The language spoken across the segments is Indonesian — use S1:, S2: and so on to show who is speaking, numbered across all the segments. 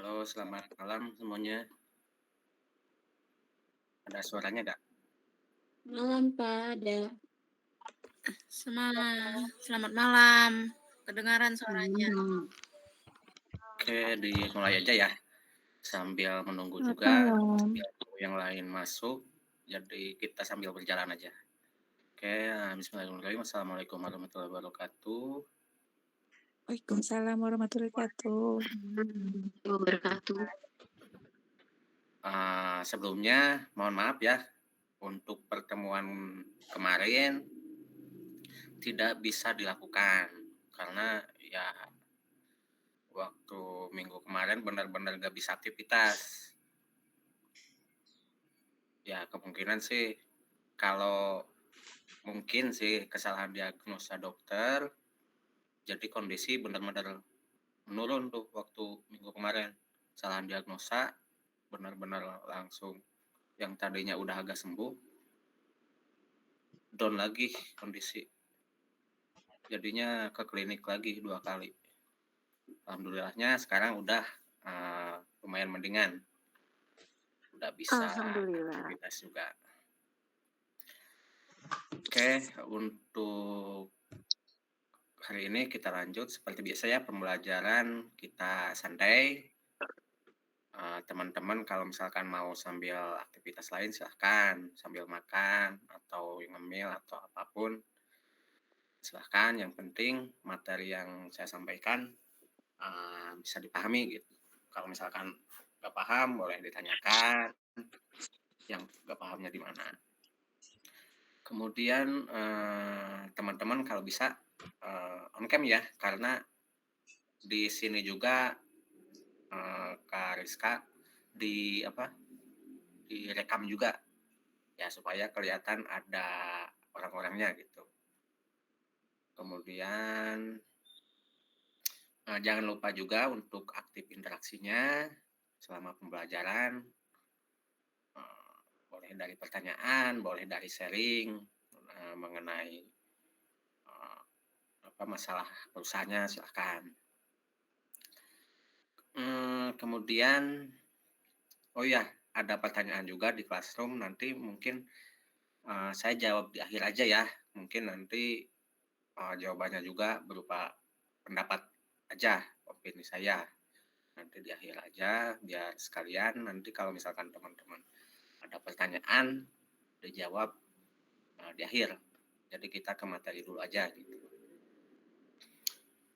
S1: Halo, selamat malam semuanya. Ada suaranya nggak?
S2: Malam Pak, ada.
S3: Selamat malam. Kedengaran suaranya.
S2: Hmm.
S1: Oke, dimulai aja ya. Sambil menunggu
S2: Selamat
S1: juga
S2: malam.
S1: biar yang lain masuk. Jadi kita sambil berjalan aja. Oke, bismillahirrahmanirrahim. Assalamualaikum warahmatullahi wabarakatuh.
S2: Waalaikumsalam warahmatullahi wabarakatuh.
S3: Wabarakatuh.
S1: Sebelumnya mohon maaf ya untuk pertemuan kemarin tidak bisa dilakukan karena ya waktu minggu kemarin benar-benar gak bisa aktivitas. Ya kemungkinan sih kalau mungkin sih kesalahan diagnosa dokter, jadi kondisi benar-benar menurun tuh waktu minggu kemarin. Kesalahan diagnosa benar-benar langsung yang tadinya udah agak sembuh, down lagi kondisi. Jadinya ke klinik lagi 2 kali. Alhamdulillahnya sekarang udah lumayan mendingan. Udah bisa
S2: Alhamdulillah.
S1: aktivitas juga. Oke, untuk hari ini kita lanjut seperti biasa ya, pembelajaran kita santai. Teman-teman kalau misalkan mau sambil aktivitas lain silahkan, sambil makan atau ngemil atau apapun silahkan. Yang penting materi yang saya sampaikan bisa dipahami gitu. Kalau misalkan nggak paham boleh ditanyakan, yang nggak pahamnya di mana. Kemudian teman-teman kalau bisa on cam ya, karena di sini juga Kak Rizka direkam juga ya supaya kelihatan ada orang-orangnya gitu. Kemudian jangan lupa juga untuk aktif interaksinya selama pembelajaran. Boleh dari pertanyaan, boleh dari sharing mengenai masalah perusahaannya silahkan. Kemudian, oh ya, ada pertanyaan juga di Classroom, nanti mungkin saya jawab di akhir aja ya. Mungkin nanti jawabannya juga berupa pendapat aja, opini saya. Nanti di akhir aja, biar sekalian nanti kalau misalkan teman-teman ada pertanyaan, dijawab di akhir. Jadi kita ke materi dulu aja gitu.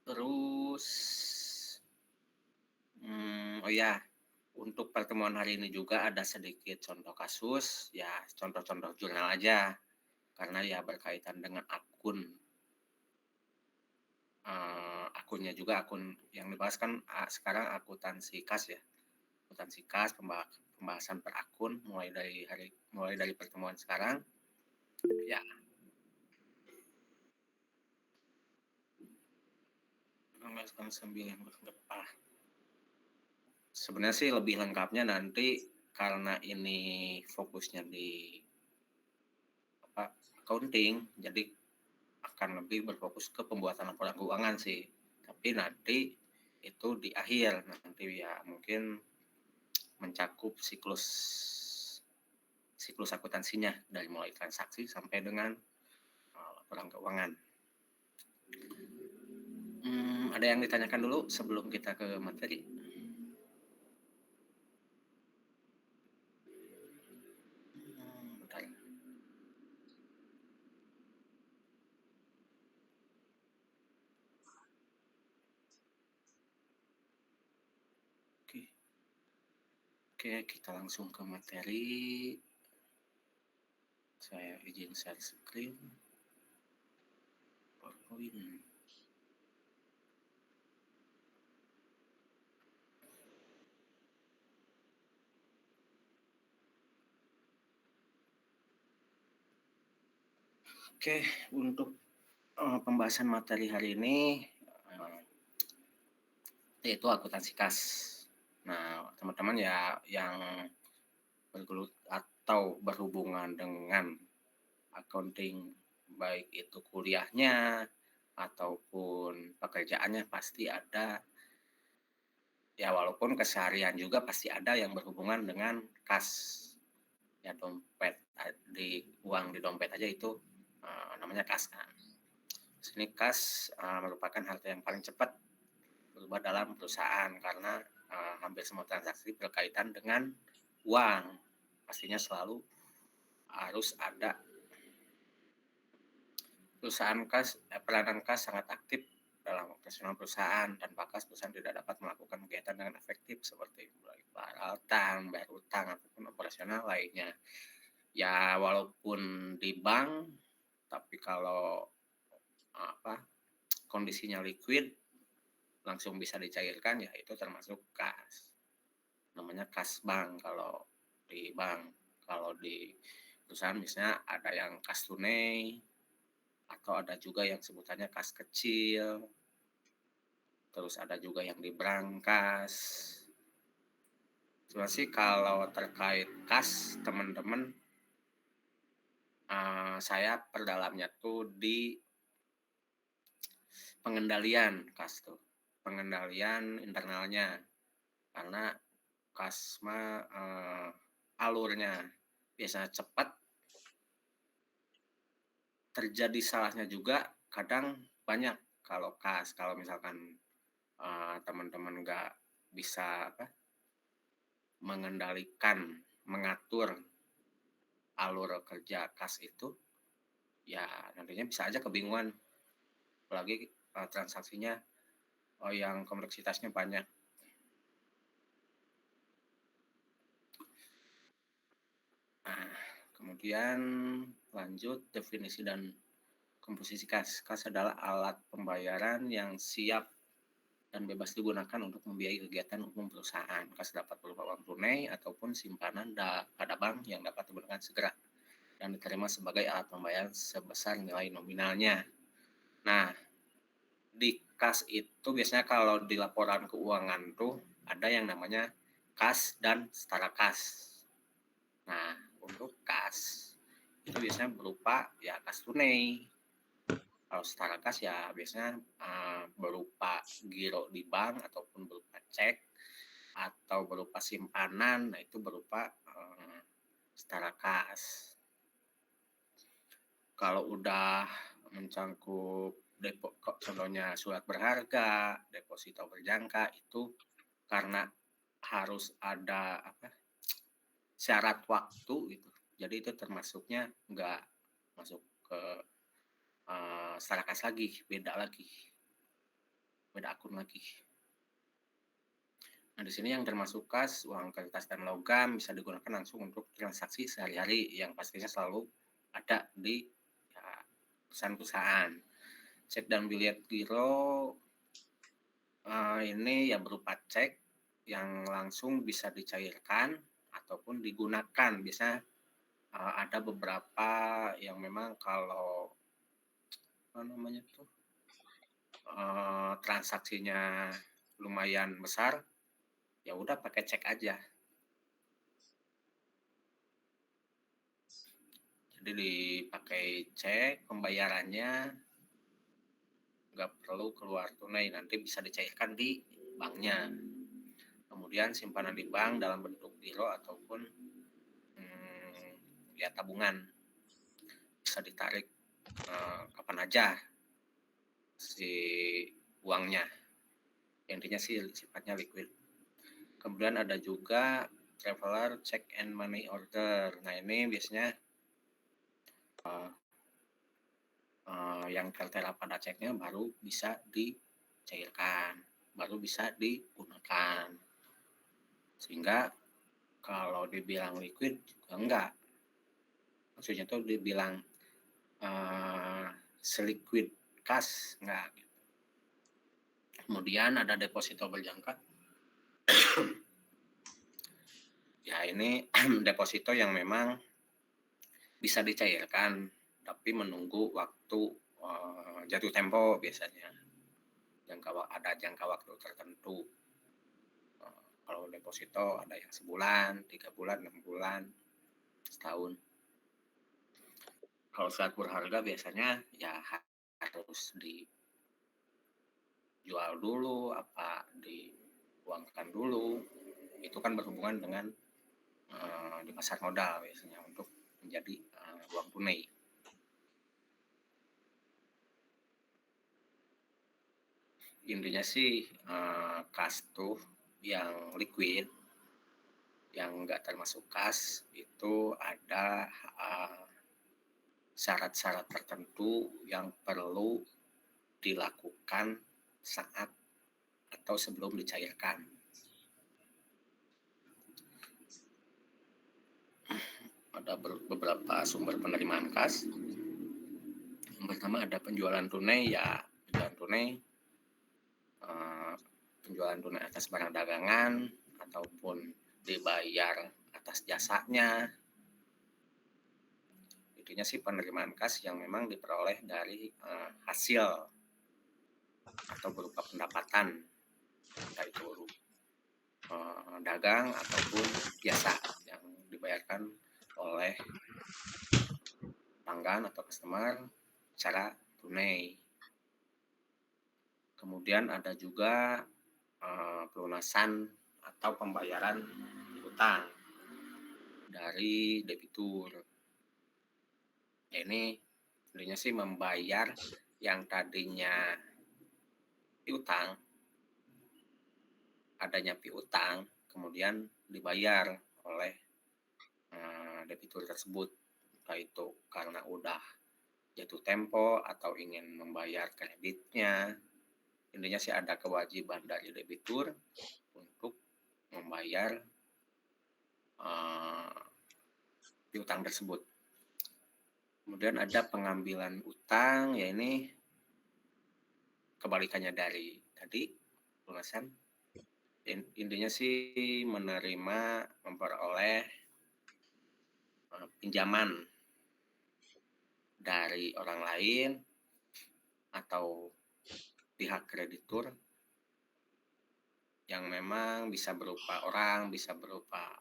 S1: Terus, oh ya, untuk pertemuan hari ini juga ada sedikit contoh kasus, ya contoh-contoh jurnal aja. Karena ya berkaitan dengan akunnya juga, akun yang dibahas kan sekarang akuntansi kas ya. Akuntansi kas, pembahasan per akun mulai dari pertemuan sekarang. Ya. Sebenarnya sih lebih lengkapnya nanti karena ini fokusnya di accounting, jadi akan lebih berfokus ke pembuatan laporan keuangan sih. Tapi nanti itu di akhir nanti ya mungkin mencakup siklus akuntansinya dari mulai transaksi sampai dengan laporan keuangan. Ada yang ditanyakan dulu sebelum kita ke materi? Bentar. Oke, kita langsung ke materi. Saya izin share screen. PowerPoint. Oke, untuk pembahasan materi hari ini yaitu akuntansi kas. Nah, teman-teman ya yang bergelut atau berhubungan dengan accounting, baik itu kuliahnya ataupun pekerjaannya pasti ada Ya walaupun keseharian juga pasti ada yang berhubungan dengan kas, ya dompet, uang di dompet aja itu, namanya kas kan. Di sini kas, merupakan harta yang paling cepat berubah dalam perusahaan karena, hampir semua transaksi berkaitan dengan uang. Pastinya selalu harus ada. Peranan kas sangat aktif dalam operasional perusahaan. Tanpa kas, perusahaan tidak dapat melakukan kegiatan dengan efektif seperti membeli peralatan, bayar utang, ataupun operasional lainnya. Ya walaupun di bank, tapi kalau kondisinya liquid, langsung bisa dicairkan, ya itu termasuk kas. Namanya kas bank kalau di bank. Kalau di perusahaan misalnya ada yang kas tunai, atau ada juga yang sebutannya kas kecil, terus ada juga yang di brankas. Sebenarnya sih kalau terkait kas, teman-teman, saya perdalamnya tuh di pengendalian kas tuh, pengendalian internalnya. Karena kas mah alurnya biasanya cepat, terjadi salahnya juga kadang banyak kalau kas. Kalau misalkan teman-teman nggak bisa mengendalikan, mengatur alur kerja kas itu, ya nantinya bisa aja kebingungan. Apalagi transaksinya yang kompleksitasnya banyak. Nah, kemudian lanjut definisi dan komposisi kas. Kas adalah alat pembayaran yang siap dan bebas digunakan untuk membiayai kegiatan umum perusahaan. Kas dapat berupa uang tunai ataupun simpanan pada bank yang dapat digunakan segera dan diterima sebagai alat pembayaran sebesar nilai nominalnya. Nah, di kas itu biasanya kalau di laporan keuangan tuh ada yang namanya kas dan setara kas. Nah, untuk kas itu biasanya berupa ya kas tunai. Kalau setara kas ya biasanya berupa giro di bank ataupun berupa cek atau berupa simpanan. Nah, itu berupa setara kas. Kalau udah mencangkup contohnya surat berharga, deposito berjangka, itu karena harus ada syarat waktu gitu. Jadi itu termasuknya nggak masuk ke setara kas lagi, beda akun lagi. Nah, di sini yang termasuk kas, uang kertas dan logam bisa digunakan langsung untuk transaksi sehari-hari yang pastinya selalu ada di perusahaan-perusahaan. Cek dan bilet giro ini ya berupa cek yang langsung bisa dicairkan ataupun digunakan. Biasanya ada beberapa yang memang kalau transaksinya lumayan besar, ya udah pakai cek aja. Jadi dipakai cek, pembayarannya nggak perlu keluar tunai, nanti bisa dicairkan di banknya. Kemudian simpanan di bank dalam bentuk giro ataupun ya tabungan, bisa ditarik kapan aja si uangnya. Intinya sih sifatnya liquid. Kemudian ada juga traveler check and money order. Nah, ini biasanya yang tertera pada ceknya baru bisa dicairkan, baru bisa digunakan. Sehingga kalau dibilang liquid juga enggak. Maksudnya tuh dibilang seliquid kas enggak. Kemudian ada deposito berjangka. Ya ini deposito yang memang bisa dicairkan tapi menunggu waktu jatuh tempo biasanya. Ada jangka waktu tertentu. Kalau deposito ada yang sebulan, 3 bulan, 6 bulan, setahun. Kalau surat berharga biasanya ya harus dijual dulu, apa uangkan dulu. Itu kan berhubungan dengan di pasar modal biasanya untuk menjadi uang tunai. Intinya sih kas tuh yang liquid, yang nggak termasuk kas itu ada syarat-syarat tertentu yang perlu dilakukan saat atau sebelum dicairkan. Ada beberapa sumber penerimaan kas. Yang pertama ada penjualan tunai, ya penjualan tunai, penjualan tunai atas barang dagangan ataupun dibayar atas jasanya. Intinya sih penerimaan kas yang memang diperoleh dari hasil atau berupa pendapatan, entah itu dagang ataupun biasa yang dibayarkan oleh pelanggan atau customer secara tunai. Kemudian ada juga pelunasan atau pembayaran utang dari debitur. Ini intinya sih membayar yang tadinya piutang, adanya piutang, kemudian dibayar oleh debitur tersebut, entah itu karena udah jatuh tempo atau ingin membayar kreditnya. Intinya sih ada kewajiban dari debitur untuk membayar piutang tersebut. Kemudian ada pengambilan utang, ya ini kebalikannya dari tadi lunasan. Intinya sih menerima, memperoleh pinjaman dari orang lain atau pihak kreditur yang memang bisa berupa orang, bisa berupa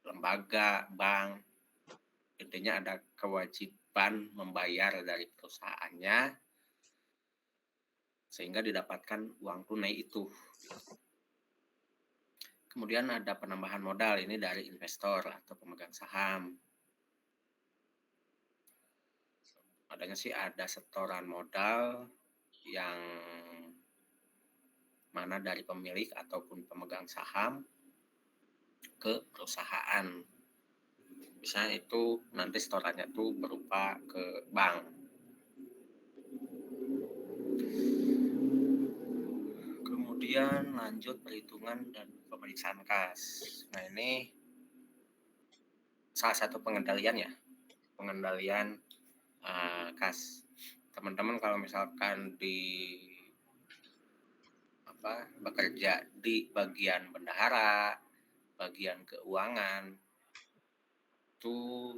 S1: lembaga, bank. Intinya ada kewajiban membayar dari perusahaannya sehingga didapatkan uang tunai itu. Kemudian ada penambahan modal, ini dari investor atau pemegang saham. Adanya sih ada setoran modal yang mana dari pemilik ataupun pemegang saham ke perusahaan. Misalnya itu nanti setorannya tuh berupa ke bank. Kemudian lanjut perhitungan dan pemeriksaan kas. Nah ini salah satu pengendalian ya, pengendalian kas. Teman-teman kalau misalkan bekerja di bagian bendahara, bagian keuangan, itu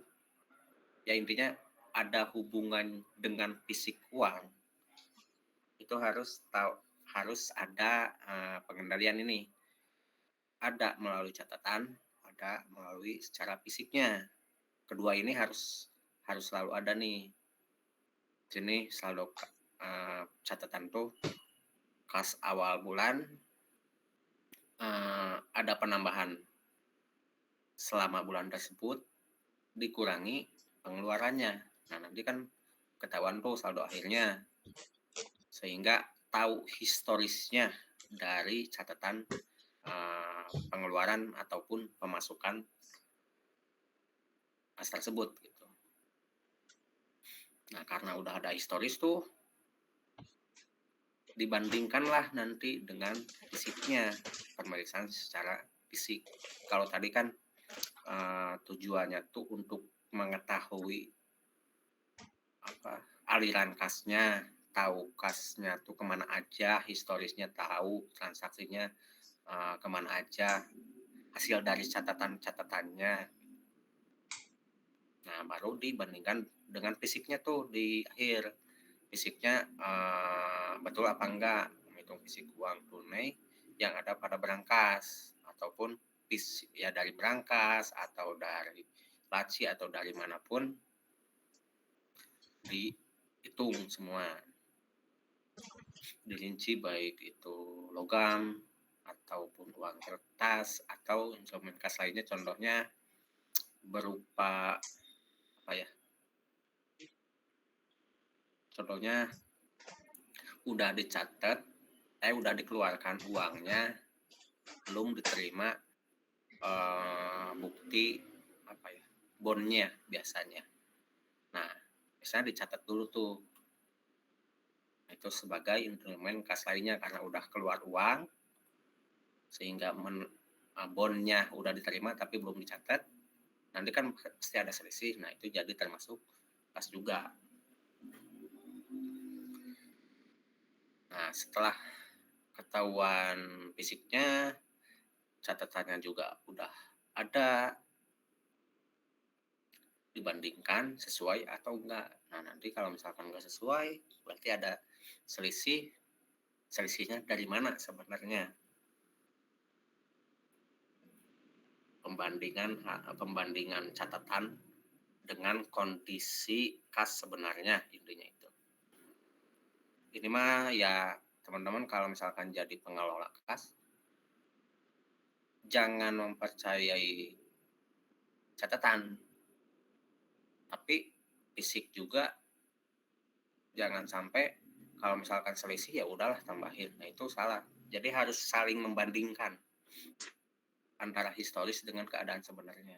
S1: ya intinya ada hubungan dengan fisik uang, itu harus ada pengendalian ini. Ada melalui catatan, ada melalui secara fisiknya. Kedua ini harus selalu ada nih. Sini saldo catatan tuh kas awal bulan ada penambahan selama bulan tersebut dikurangi pengeluarannya. Nah nanti kan ketahuan tuh saldo akhirnya, sehingga tahu historisnya dari catatan pengeluaran ataupun pemasukan kas tersebut gitu. Nah karena udah ada historis tuh, dibandingkanlah nanti dengan fisiknya, pemeriksaan secara fisik. Kalau tadi kan tujuannya tuh untuk mengetahui aliran kasnya, tahu kasnya tuh kemana aja, historisnya tahu, transaksinya kemana aja, hasil dari catatan-catatannya. Nah baru dibandingkan dengan fisiknya tuh di akhir, fisiknya betul apa enggak, menghitung fisik uang tunai yang ada pada berangkas ataupun ya dari berangkas atau dari laci atau dari manapun dihitung semua, dirinci baik itu logam ataupun uang kertas atau instrumen kas lainnya, contohnya berupa apa ya? Contohnya udah dicatat, udah dikeluarkan uangnya, belum diterima bukti apa ya? Bondnya biasanya. Nah, biasanya dicatat dulu tuh. Itu sebagai instrumen kas lainnya karena udah keluar uang sehingga bondnya udah diterima tapi belum dicatat. Nanti kan pasti ada selisih. Nah, itu jadi termasuk kas juga. Nah, setelah ketahuan fisiknya, catatannya juga udah ada, dibandingkan sesuai atau enggak. Nah, nanti kalau misalkan enggak sesuai, berarti ada selisih. Selisihnya dari mana sebenarnya? Pembandingan catatan dengan kondisi kas sebenarnya, intinya itu. Ini mah ya teman-teman kalau misalkan jadi pengelola kas, jangan mempercayai catatan, tapi fisik juga jangan sampai kalau misalkan selisih ya udahlah tambahin. Nah, itu salah. Jadi harus saling membandingkan antara historis dengan keadaan sebenarnya.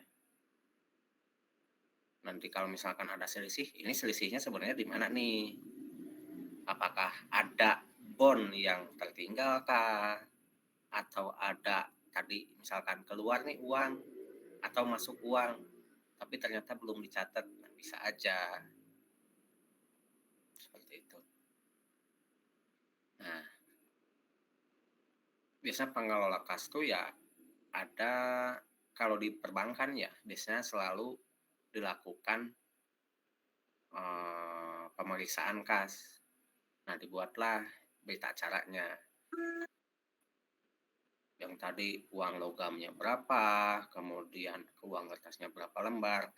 S1: Nanti kalau misalkan ada selisih, ini selisihnya sebenarnya di mana nih? Apakah ada bond yang tertinggal kah? Atau ada tadi misalkan keluar nih uang atau masuk uang, tapi ternyata belum dicatat. Nah, bisa aja seperti itu. Nah, biasanya pengelola kas tuh ya ada, kalau di perbankan ya biasanya selalu dilakukan pemeriksaan kas. Nah, dibuatlah berita acaranya. Yang tadi uang logamnya berapa, kemudian uang kertasnya berapa lembar.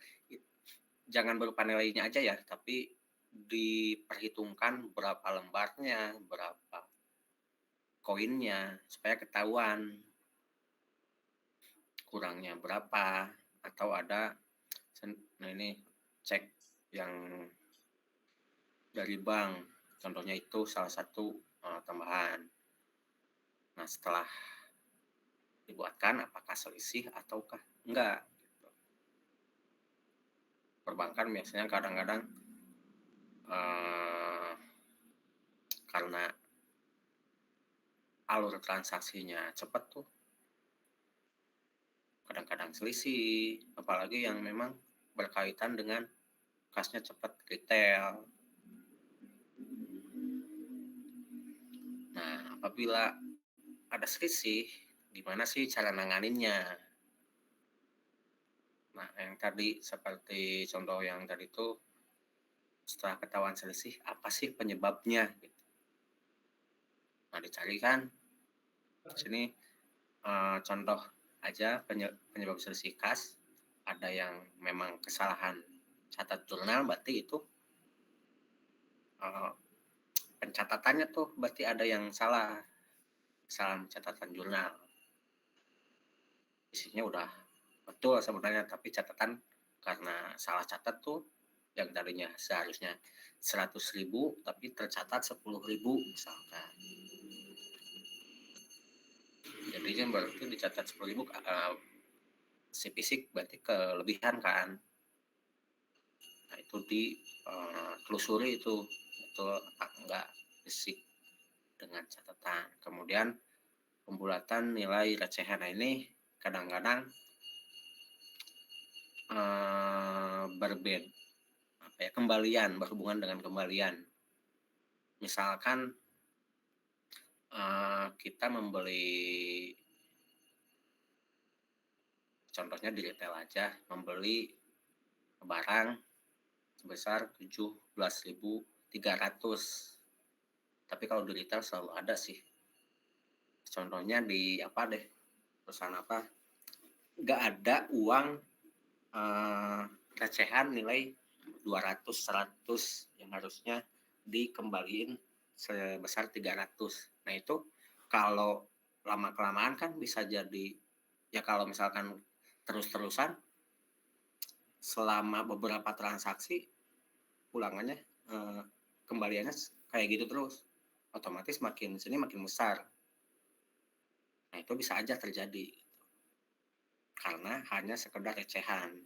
S1: Jangan berupa nilainya aja ya, tapi diperhitungkan berapa lembarnya, berapa koinnya, supaya ketahuan kurangnya berapa, atau ada, nah ini cek yang dari bank, contohnya itu salah satu tambahan. Nah, setelah dibuatkan apakah selisih ataukah enggak. Perbankan biasanya kadang-kadang karena alur transaksinya cepat tuh, kadang-kadang selisih, apalagi yang memang berkaitan dengan kasnya cepat retail. Nah, apabila ada selisih, gimana sih cara nanganinnya? Nah, yang tadi seperti contoh yang tadi itu, setelah ketahuan selisih, apa sih penyebabnya? Nah, dicari kan. Di sini contoh aja penyebab selisih kas. Ada yang memang kesalahan catat jurnal, berarti itu pencatatannya tuh berarti ada yang salah, kesalahan catatan jurnal. Isinya udah betul sebenarnya, tapi catatan karena salah catat tuh, yang tadinya seharusnya 100.000 tapi tercatat 10.000 misalkan. Jadinya berarti dicatat 10.000 si fisik berarti kelebihan kan. Nah, itu ditelusuri itu betul apa enggak fisik dengan catatan. Kemudian pembulatan nilai recehan. Nah, ini kadang-kadang berbeda apa ya, kembalian, berhubungan dengan kembalian. Misalkan kita membeli, contohnya di retail aja, membeli barang sebesar 17.300. Tapi kalau di retail selalu ada sih. Contohnya di apa deh, perusahaan apa, nggak ada uang recehan nilai 200, 100 yang harusnya dikembaliin sebesar 300. Nah, itu kalau lama-kelamaan kan bisa jadi, ya kalau misalkan terus-terusan selama beberapa transaksi ulangannya, kembaliannya kayak gitu terus, otomatis makin sini makin besar. Nah itu bisa aja terjadi, karena hanya sekedar recehan.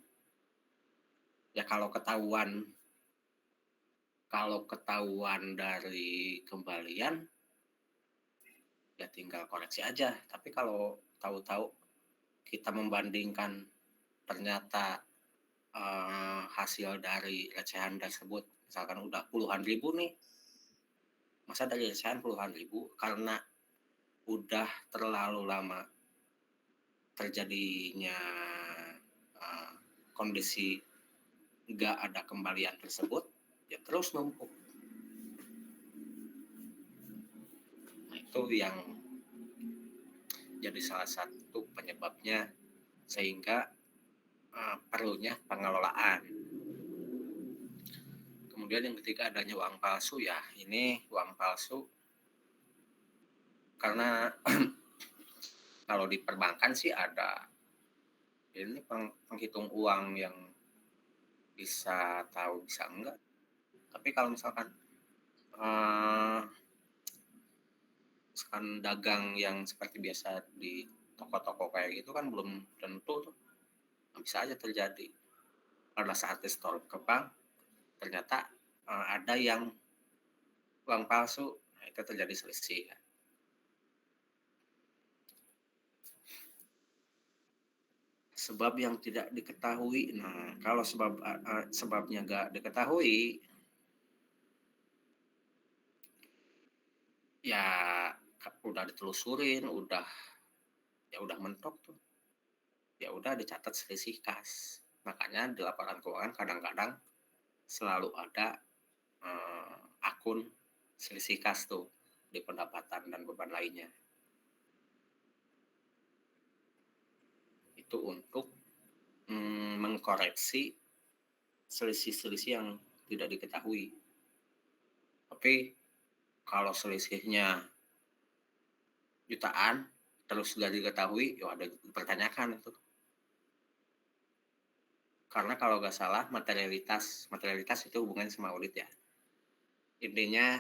S1: Ya kalau ketahuan dari kembalian, ya tinggal koreksi aja. Tapi kalau tahu-tahu kita membandingkan ternyata, hasil dari recehan tersebut misalkan udah puluhan ribu nih, masa dari recehan puluhan ribu karena udah terlalu lama terjadinya, eee, kondisi nggak ada kembalian tersebut, ya terus numpuk. Nah itu yang jadi salah satu penyebabnya sehingga, perlunya pengelolaan. Kemudian yang ketiga adanya uang palsu ya, ini uang palsu karena kalau di perbankan sih ada ini penghitung uang yang bisa tahu bisa enggak. Tapi kalau misalkan, eee, misalkan dagang yang seperti biasa di toko-toko kayak gitu kan belum tentu tuh, bisa aja terjadi. Pada saat di-store ke bank ternyata, ada yang uang palsu, nah itu terjadi selisih ya. Sebab yang tidak diketahui, nah kalau sebabnya nggak diketahui, ya udah ditelusurin, ya udah mentok tuh, ya udah dicatat selisih kas. Makanya di laporan keuangan kadang-kadang selalu ada, akun selisih kas tuh di pendapatan dan beban lainnya. Itu untuk, mengkoreksi selisih-selisih yang tidak diketahui. Tapi kalau selisihnya jutaan terus nggak diketahui, ya ada dipertanyakan itu. Karena kalau nggak salah materialitas itu hubungannya sama audit ya. Intinya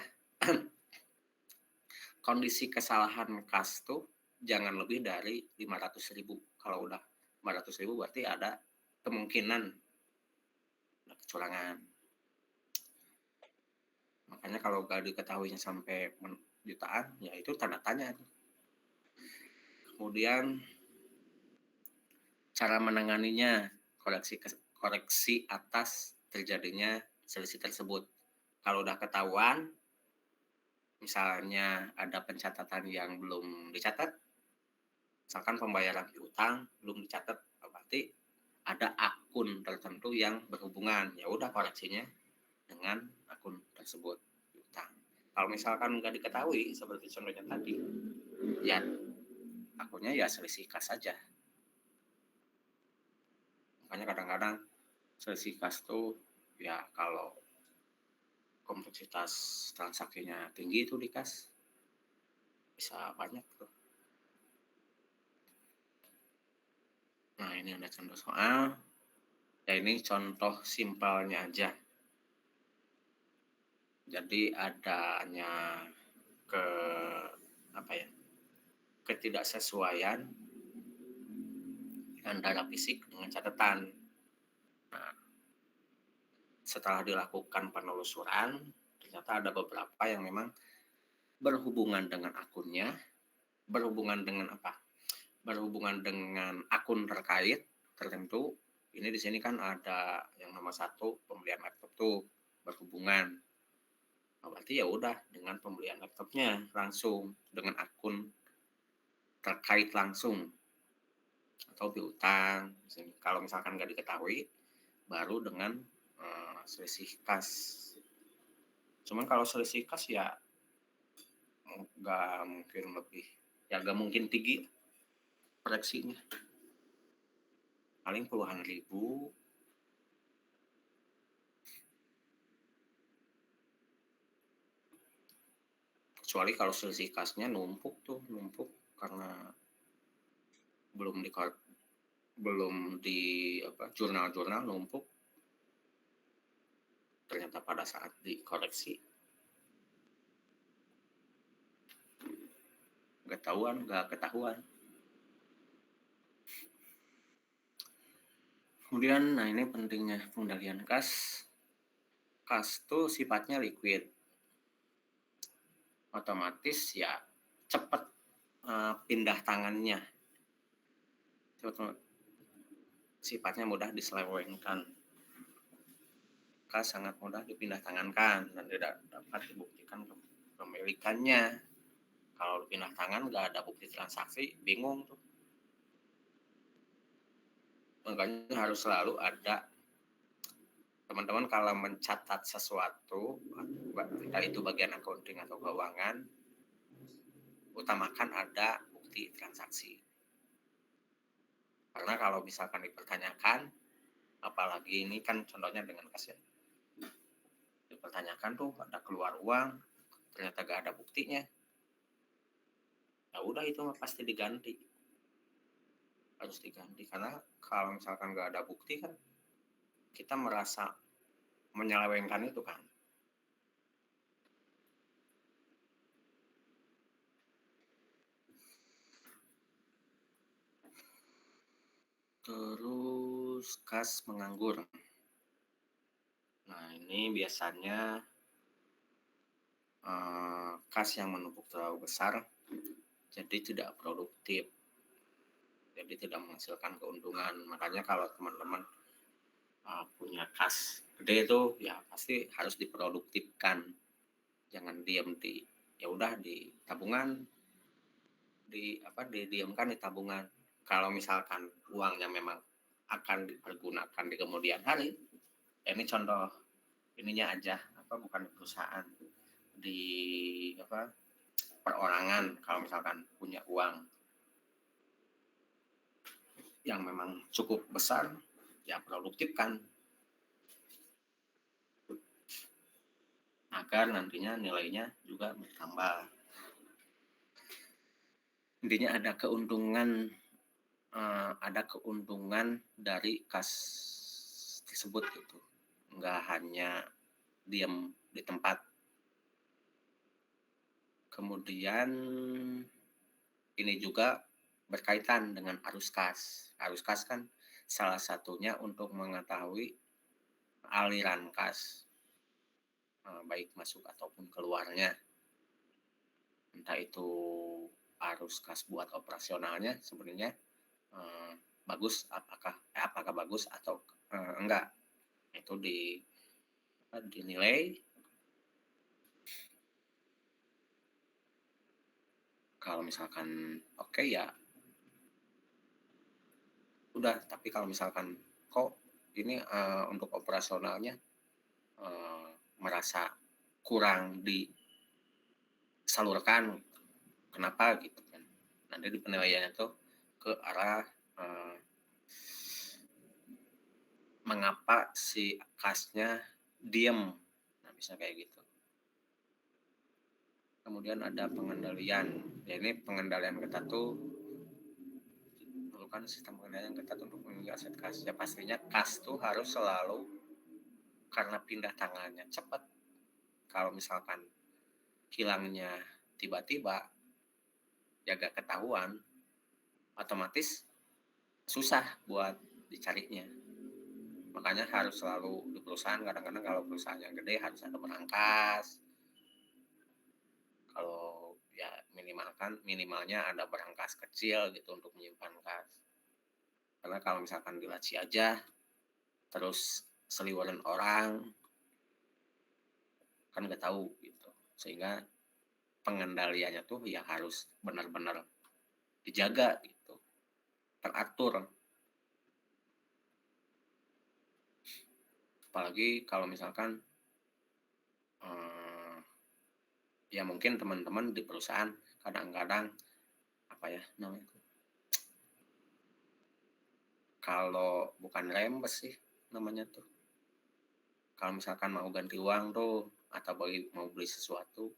S1: kondisi kesalahan kas tuh jangan lebih dari 500.000. Kalau udah 500.000 berarti ada kemungkinan ada kecurangan. Makanya kalau nggak diketahuinya sampai jutaan, ya itu tanda tanya. Kemudian cara menanganinya, koreksi atas terjadinya selisih tersebut. Kalau udah ketahuan, misalnya ada pencatatan yang belum dicatat, misalkan pembayaran piutang belum dicatat, berarti ada akun tertentu yang berhubungan. Ya udah koreksinya dengan akun tersebut piutang. Kalau misalkan nggak diketahui seperti contohnya tadi, ya akunnya ya selisih kas saja. Makanya kadang-kadang selisih kas tuh ya kalau kompleksitas transaksinya tinggi itu di kas bisa banyak tuh. Nah ini ada contoh soal, ya ini contoh simpelnya aja. Jadi adanya ke apa ya, ketidaksesuaian antara fisik dengan catatan. Nah, setelah dilakukan penelusuran, ternyata ada beberapa yang memang berhubungan dengan akunnya, berhubungan dengan apa? Berhubungan dengan akun terkait tertentu. Ini di sini kan ada yang nomor 1 pembelian laptop tuh berhubungan. Nah, berarti ya udah dengan pembelian laptopnya langsung dengan akun terkait langsung atau piutang. Kalau misalkan nggak diketahui, baru dengan selisih kas. Cuman kalau selisih kas ya nggak mungkin lebih, ya nggak mungkin tinggi koreksinya. Paling puluhan ribu. Kecuali kalau selisih kasnya numpuk. karena belum di jurnal-jurnal numpuk, ternyata pada saat dikoreksi nggak ketahuan. Kemudian, nah ini pentingnya pengendalian kas. Kas tuh sifatnya liquid, otomatis ya cepat pindah tangannya, sifatnya mudah diselewengkan. Kas sangat mudah dipindah tangankan dan tidak dapat dibuktikan kepemilikannya. Kalau pindah tangan nggak ada bukti transaksi, bingung tuh. Makanya harus selalu ada, teman-teman kalau mencatat sesuatu, entah itu bagian accounting atau keuangan, utamakan ada bukti transaksi. Karena kalau misalkan dipertanyakan, apalagi ini kan contohnya dengan kas ya, dipertanyakan tuh ada keluar uang, ternyata gak ada buktinya, ya udah itu pasti diganti, harus diganti. Karena kalau misalkan gak ada bukti kan kita merasa menyelewengkan itu kan. Terus kas menganggur. Nah ini biasanya kas yang menumpuk terlalu besar, jadi tidak produktif, jadi tidak menghasilkan keuntungan. Makanya kalau teman-teman punya kas gede itu ya pasti harus diproduktifkan, jangan diam di ya udah di tabungan, didiamkan di tabungan. Kalau misalkan uangnya memang akan dipergunakan di kemudian hari, ini contoh ininya aja, bukan di perusahaan, di perorangan. Kalau misalkan punya uang yang memang cukup besar, ya produktifkan agar nantinya nilainya juga bertambah. Intinya ada keuntungan dari kas tersebut gitu, nggak hanya diam di tempat. Kemudian ini juga berkaitan dengan arus kas. Arus kas kan salah satunya untuk mengetahui aliran kas, baik masuk ataupun keluarnya. Entah itu arus kas buat operasionalnya sebenarnya bagus, apakah bagus atau enggak, itu dinilai. Kalau misalkan oke, ya udah. Tapi kalau misalkan kok ini untuk operasionalnya merasa kurang disalurkan, kenapa gitu kan, nanti di penilaiannya tuh ke arah mengapa si kasnya diem, nah bisa kayak gitu. Kemudian ada pengendalian, ya ini pengendalian ketat tuh perlukan sistem pengendalian ketat untuk melindungi aset kas. Ya pastinya kas tuh harus selalu, karena pindah tangannya cepat, kalau misalkan hilangnya tiba-tiba ya gak ketahuan, otomatis susah buat dicarinya. Makanya harus selalu di perusahaan, kadang-kadang kalau perusahaan yang gede harus ada berangkas. Kalau ya minimalnya ada berangkas kecil gitu untuk menyimpan kas. Karena kalau misalkan dilaci aja terus seliweran orang kan nggak tahu gitu. Sehingga pengendaliannya tuh ya harus benar-benar dijaga gitu, teratur. Apalagi kalau misalkan ya mungkin teman-teman di perusahaan kadang-kadang kalau bukan rembes sih namanya tuh, kalau misalkan mau ganti uang tuh atau mau beli sesuatu,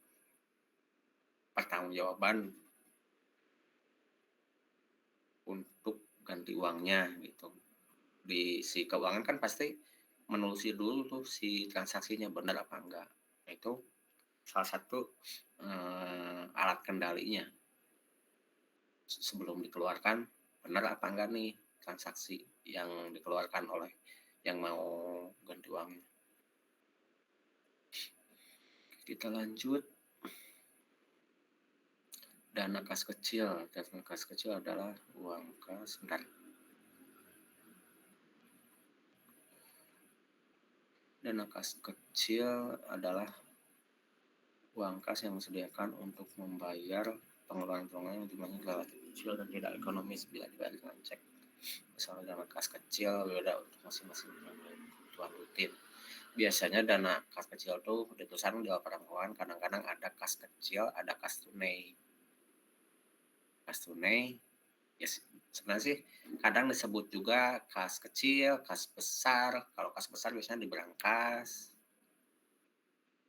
S1: pertanggungjawaban untuk ganti uangnya gitu. Di si keuangan kan pasti menelusuri dulu tuh si transaksinya benar apa enggak. Nah, itu salah satu, alat kendalinya sebelum dikeluarkan, benar apa enggak nih transaksi yang dikeluarkan oleh yang mau ganti uangnya. Kita lanjut. Dana kas kecil. Dana kas kecil adalah uang kas. Bentar. Dana kas kecil adalah uang kas yang disediakan untuk membayar pengeluaran-pengeluaran yang jumlahnya relatif kecil dan tidak ekonomis bila dibayar dengan cek. Misalnya dana kas kecil beda untuk masing-masing kebutuhan rutin. Biasanya dana kas kecil tuh di perusahaan di laporan keuangan kadang-kadang ada kas kecil, ada kas tunai. Kas tunai ya sebenarnya sih kadang disebut juga kas kecil, kas besar. Kalau kas besar biasanya di berangkas,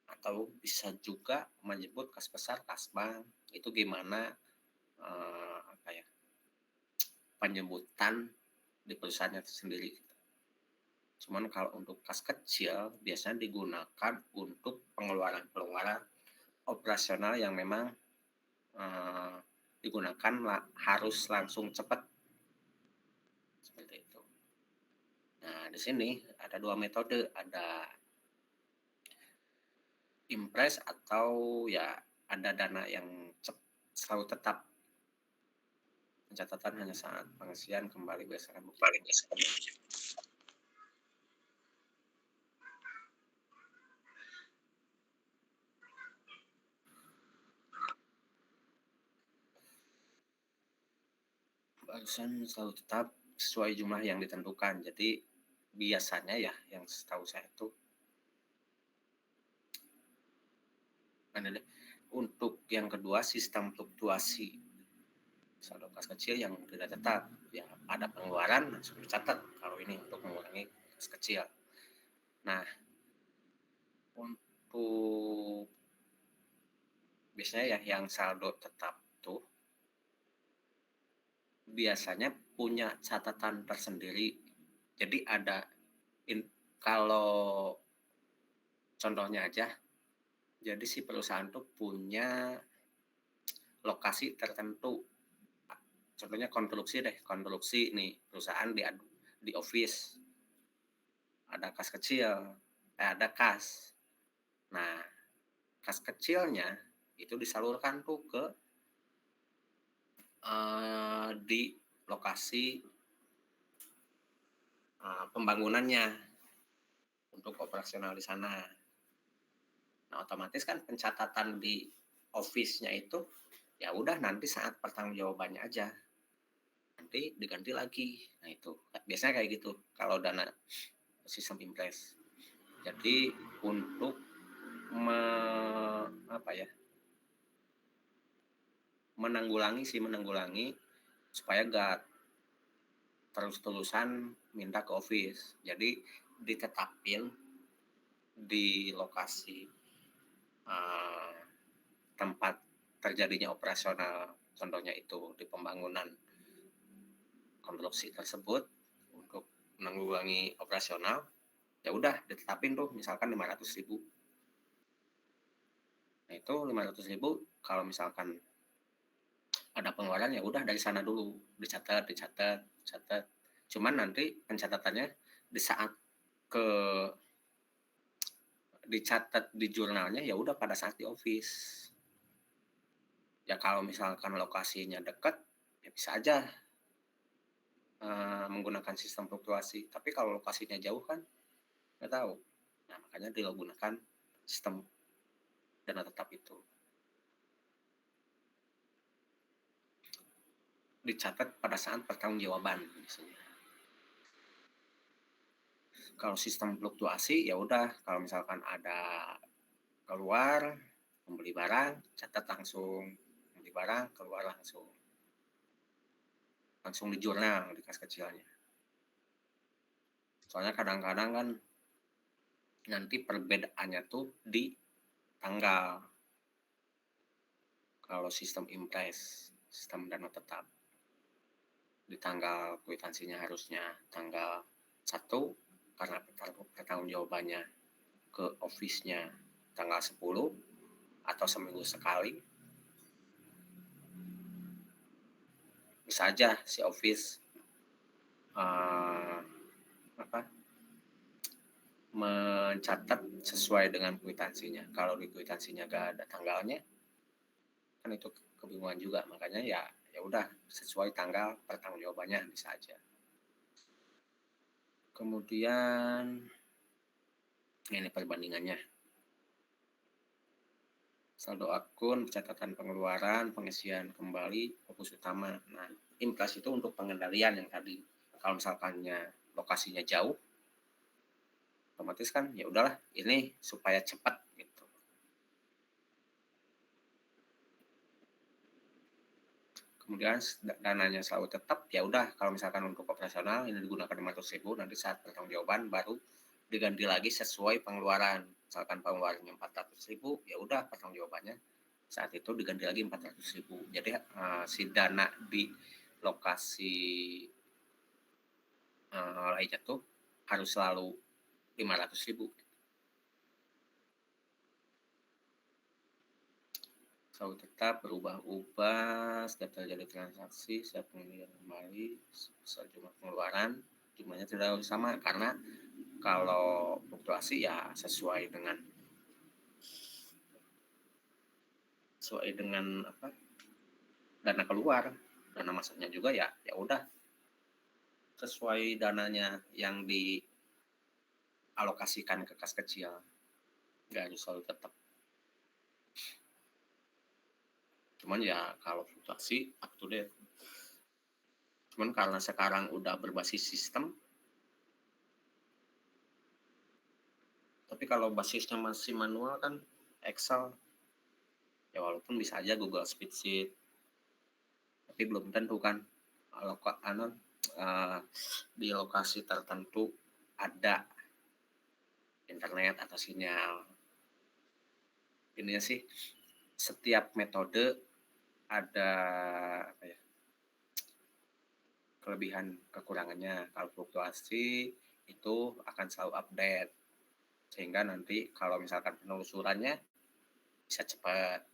S1: atau bisa juga menyebut kas besar, kas bank. Itu gimana apa ya, penyebutan di perusahaannya itu sendiri. Cuman kalau untuk kas kecil biasanya digunakan untuk pengeluaran-pengeluaran operasional yang memang digunakan harus langsung cepat. Seperti itu. Nah, di sini ada 2 metode, ada impres atau ya ada dana yang selalu tetap. Pencatatan hanya saat pengisian kembali berdasarkan bukti. Barisan selalu tetap sesuai jumlah yang ditentukan. Jadi biasanya ya yang setahu saya itu untuk yang kedua sistem fluktuasi. Saldo kas kecil yang tidak tetap, ya ada pengeluaran langsung dicatat kalau ini untuk mengurangi kas kecil. Nah, untuk biasanya ya yang saldo tetap tuh biasanya punya catatan tersendiri. Jadi ada kalau contohnya aja, jadi si perusahaan tuh punya lokasi tertentu. Contohnya konstruksi nih, perusahaan di office. Ada kas kecil, ada kas. Nah, kas kecilnya itu disalurkan tuh ke di lokasi pembangunannya untuk operasional di sana. Nah, otomatis kan pencatatan di office-nya itu ya udah nanti saat pertanggungjawabannya aja. Nanti diganti lagi. Nah, itu biasanya kayak gitu kalau dana sistem impres. Jadi untuk menanggulangi supaya gak terus-terusan minta ke office. Jadi ditetapin di lokasi tempat terjadinya operasional, contohnya itu di pembangunan konstruksi tersebut untuk menanggulangi operasional, ya udah ditetapin tuh misalkan 500.000. Nah, itu 500.000 kalau misalkan ada pengeluaran ya udah dari sana dulu dicatat. Cuman nanti pencatatannya di saat dicatat di jurnalnya ya udah pada saat di office. Ya kalau misalkan lokasinya dekat ya bisa aja menggunakan sistem fluktuasi. Tapi kalau lokasinya jauh kan nggak tahu. Nah, makanya digunakan sistem dana tetap itu. Dicatat pada saat pertanggungjawaban misalnya. Kalau sistem fluktuasi ya udah kalau misalkan ada keluar membeli barang, catat langsung membeli barang, keluar langsung di jurnal di kas kecilnya. Soalnya kadang-kadang kan nanti perbedaannya tuh di tanggal. Kalau sistem impres, sistem dana tetap. di tanggal kwitansinya harusnya tanggal 1 karena pertanggungjawabannya ke office-nya tanggal 10 atau seminggu sekali. Bisa aja si office mencatat sesuai dengan kwitansinya. Kalau di kwitansinya gak ada tanggalnya, kan itu kebingungan juga. Makanya ya udah sesuai tanggal pertanggungjawabannya bisa aja. Kemudian ini perbandingannya. Saldo akun, catatan pengeluaran, pengisian kembali, fokus utama. Nah, inflasi itu untuk pengendalian yang tadi. Kalau misalkannya lokasinya jauh, otomatis kan ya udahlah ini supaya cepat gitu. Kemudian dananya selalu tetap, ya udah kalau misalkan untuk operasional ini digunakan 500.000, nanti saat pertanggungjawaban baru diganti lagi sesuai pengeluaran. Misalkan pengeluarannya 400.000, ya udah pertanggungjawabannya saat itu diganti lagi 400.000. Jadi si dana di lokasi lainnya tuh harus selalu 500.000. Selalu tetap berubah-ubah setiap terjadi transaksi, setiap pengiriman kembali, sejumlah pengeluaran, jumlahnya tidak harus sama karena kalau fluktuasi ya sesuai dengan apa, dana keluar, dana masuknya juga ya udah sesuai dananya yang dialokasikan ke kas kecil, nggak harus selalu tetap. Cuman ya kalau fluktuasi up to date. Cuman karena sekarang udah berbasis sistem, tapi kalau basisnya masih manual kan Excel, ya walaupun bisa aja Google Spreadsheet, tapi belum tentu kan di lokasi tertentu ada internet atau sinyal. Ininya sih setiap metode ada kelebihan kekurangannya. Kalau fluktuasi itu akan selalu update, sehingga nanti kalau misalkan penelusurannya bisa cepat.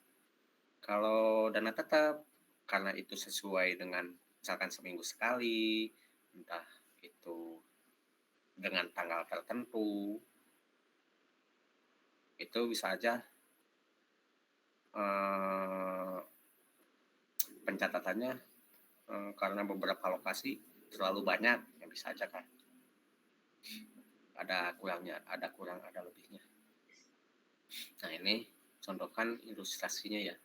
S1: Kalau dana tetap, karena itu sesuai dengan misalkan seminggu sekali, entah itu dengan tanggal tertentu, itu bisa aja pencatatannya karena beberapa lokasi terlalu banyak, ya bisa aja kan ada kurangnya, ada kurang, ada lebihnya. Nah ini contohkan ilustrasinya ya.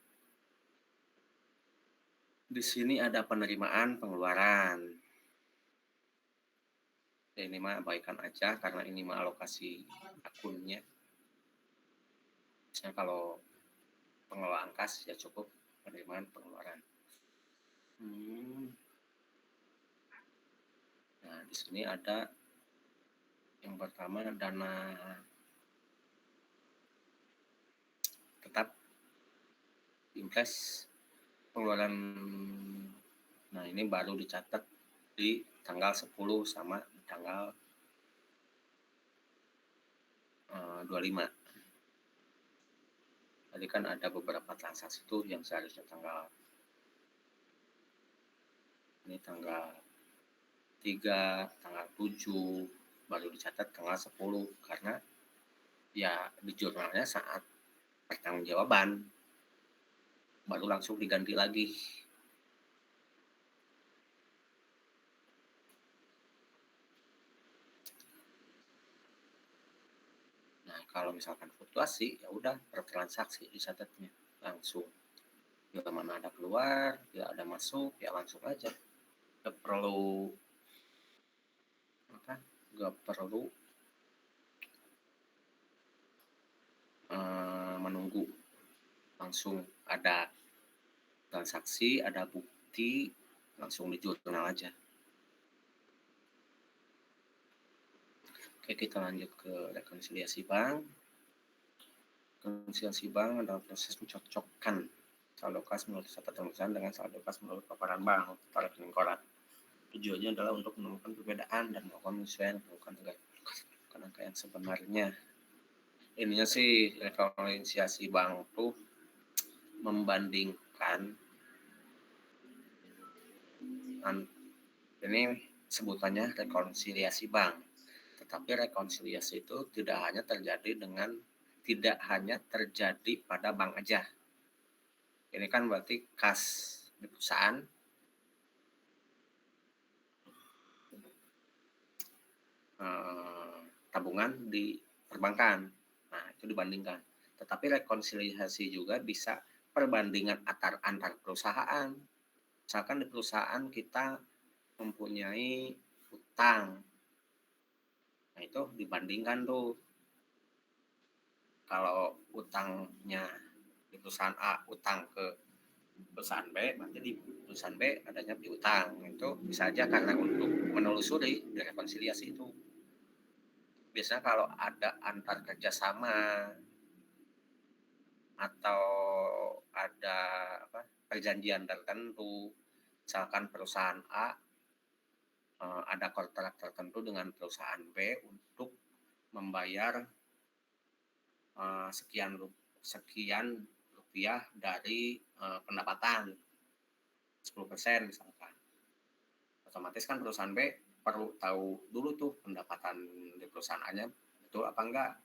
S1: Di sini ada penerimaan pengeluaran. Ya, ini mah abaikan aja karena ini mah alokasi akunnya. Misalnya kalau pengelolaan kas ya cukup penerimaan pengeluaran. Nah di sini ada yang pertama dana tetap impres pengeluaran. Nah ini baru dicatat di tanggal 10 sama tanggal 25. Tadi kan ada beberapa transaksi tuh yang seharusnya ini tanggal 3, tanggal 7, baru dicatat tanggal 10 karena ya di jurnalnya saat pertanggungjawaban baru langsung diganti lagi. Nah kalau misalkan fluktuasi ya udah per transaksi dicatatnya langsung, bila mana ada keluar, bila ada masuk ya langsung aja, nggak perlu menunggu, langsung ada transaksi, ada bukti, langsung di jurnal aja. Oke, kita lanjut ke rekonsiliasi bank. Rekonsiliasi bank adalah proses mencocokkan saldo kas menurut catatan perusahaan dengan saldo kas menurut paparan bank atau rekening koran. Tujuannya adalah untuk menemukan perbedaan dan melakukan penyesuaian bukan angka yang sebenarnya. Ininya sih referensiasi bank tuh membandingkan ini sebutannya rekonsiliasi bank. Tetapi rekonsiliasi itu tidak hanya terjadi pada bank aja. Ini kan berarti kas di perusahaan tabungan di perbankan. Nah, itu dibandingkan. Tetapi rekonsiliasi juga bisa perbandingan antar perusahaan. Misalkan di perusahaan kita mempunyai utang. Nah, itu dibandingkan tuh. Kalau utangnya di perusahaan A utang ke perusahaan B, berarti di perusahaan B adanya piutang. Itu bisa aja karena untuk menelusuri di rekonsiliasi itu. Biasanya kalau ada antar kerjasama atau ada perjanjian tertentu, misalkan perusahaan A ada kontrak tertentu dengan perusahaan B untuk membayar sekian rupiah dari pendapatan 10% misalkan. Otomatis kan perusahaan B perlu tahu dulu tuh pendapatan di perusahaan A-nya betul apa enggak,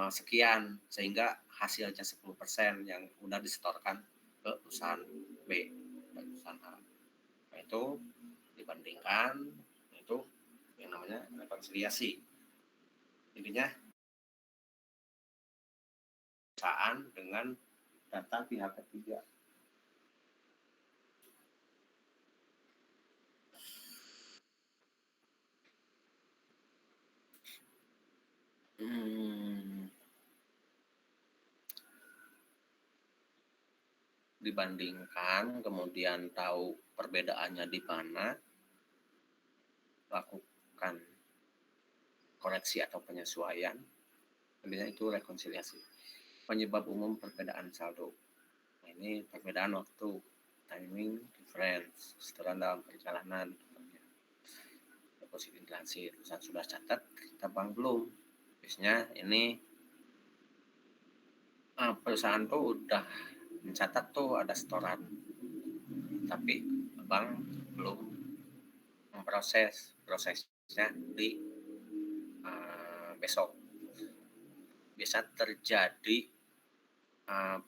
S1: sekian, sehingga hasilnya 10% yang udah disetorkan ke perusahaan B dan perusahaan A. Nah, itu dibandingkan, itu yang namanya rekonsiliasi. Intinya perusahaan dengan data pihak ketiga. Dibandingkan, kemudian tahu perbedaannya di mana, lakukan koreksi atau penyesuaian, intinya itu rekonsiliasi. Penyebab umum perbedaan saldo. Nah, ini perbedaan waktu, timing difference, setoran dalam perjalanan, deposit in transit. Saat sudah catat, kita bank belum. Biasanya ini perusahaan tuh udah mencatat tuh ada setoran, tapi bank belum prosesnya di besok. Bisa terjadi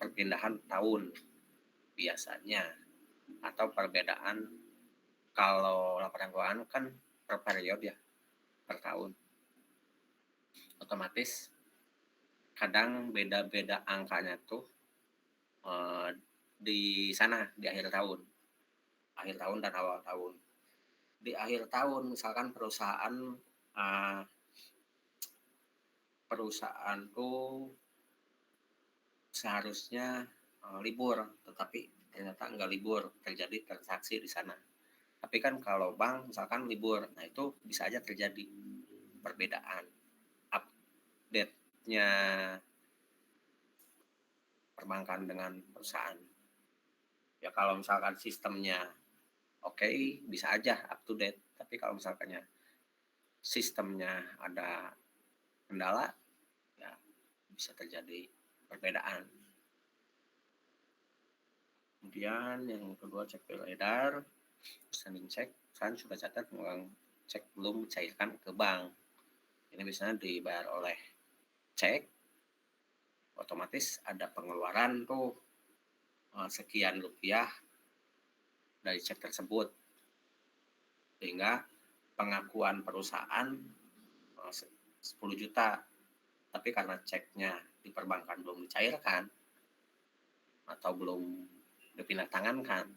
S1: perpindahan tahun biasanya, atau perbedaan. Kalau laporan keuangan kan per periode ya, per tahun. Otomatis kadang beda-beda angkanya tuh di sana di akhir tahun dan awal tahun. Di akhir tahun misalkan perusahaan tuh seharusnya libur, tetapi ternyata enggak libur, terjadi transaksi di sana. Tapi kan kalau bank misalkan libur, nah itu bisa aja terjadi perbedaan update-nya perbankan dengan perusahaan. Ya kalau misalkan sistemnya oke, bisa aja up to date. Tapi kalau misalkannya sistemnya ada kendala, ya bisa terjadi perbedaan. Kemudian yang kedua, cek bill edar, standing check. Kan sudah catat uang cek belum cairkan ke bank. Ini biasanya dibayar oleh cek, otomatis ada pengeluaran tuh sekian rupiah dari cek tersebut, sehingga pengakuan perusahaan 10 juta, tapi karena ceknya di perbankan belum dicairkan atau belum dipindah tangankan,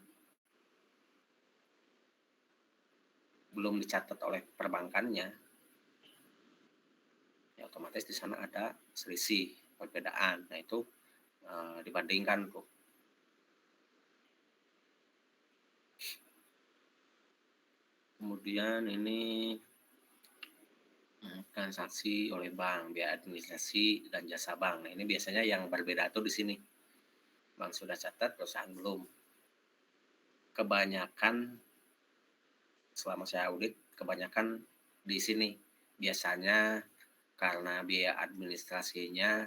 S1: belum dicatat oleh perbankannya, ya otomatis di sana ada selisih perbedaan. Nah itu dibandingkan tuh. Kemudian ini transaksi oleh bank, biaya administrasi dan jasa bank. Nah, ini biasanya yang berbeda tuh di sini. Bank sudah catat, perusahaan belum. Kebanyakan selama saya audit kebanyakan di sini. Biasanya karena biaya administrasinya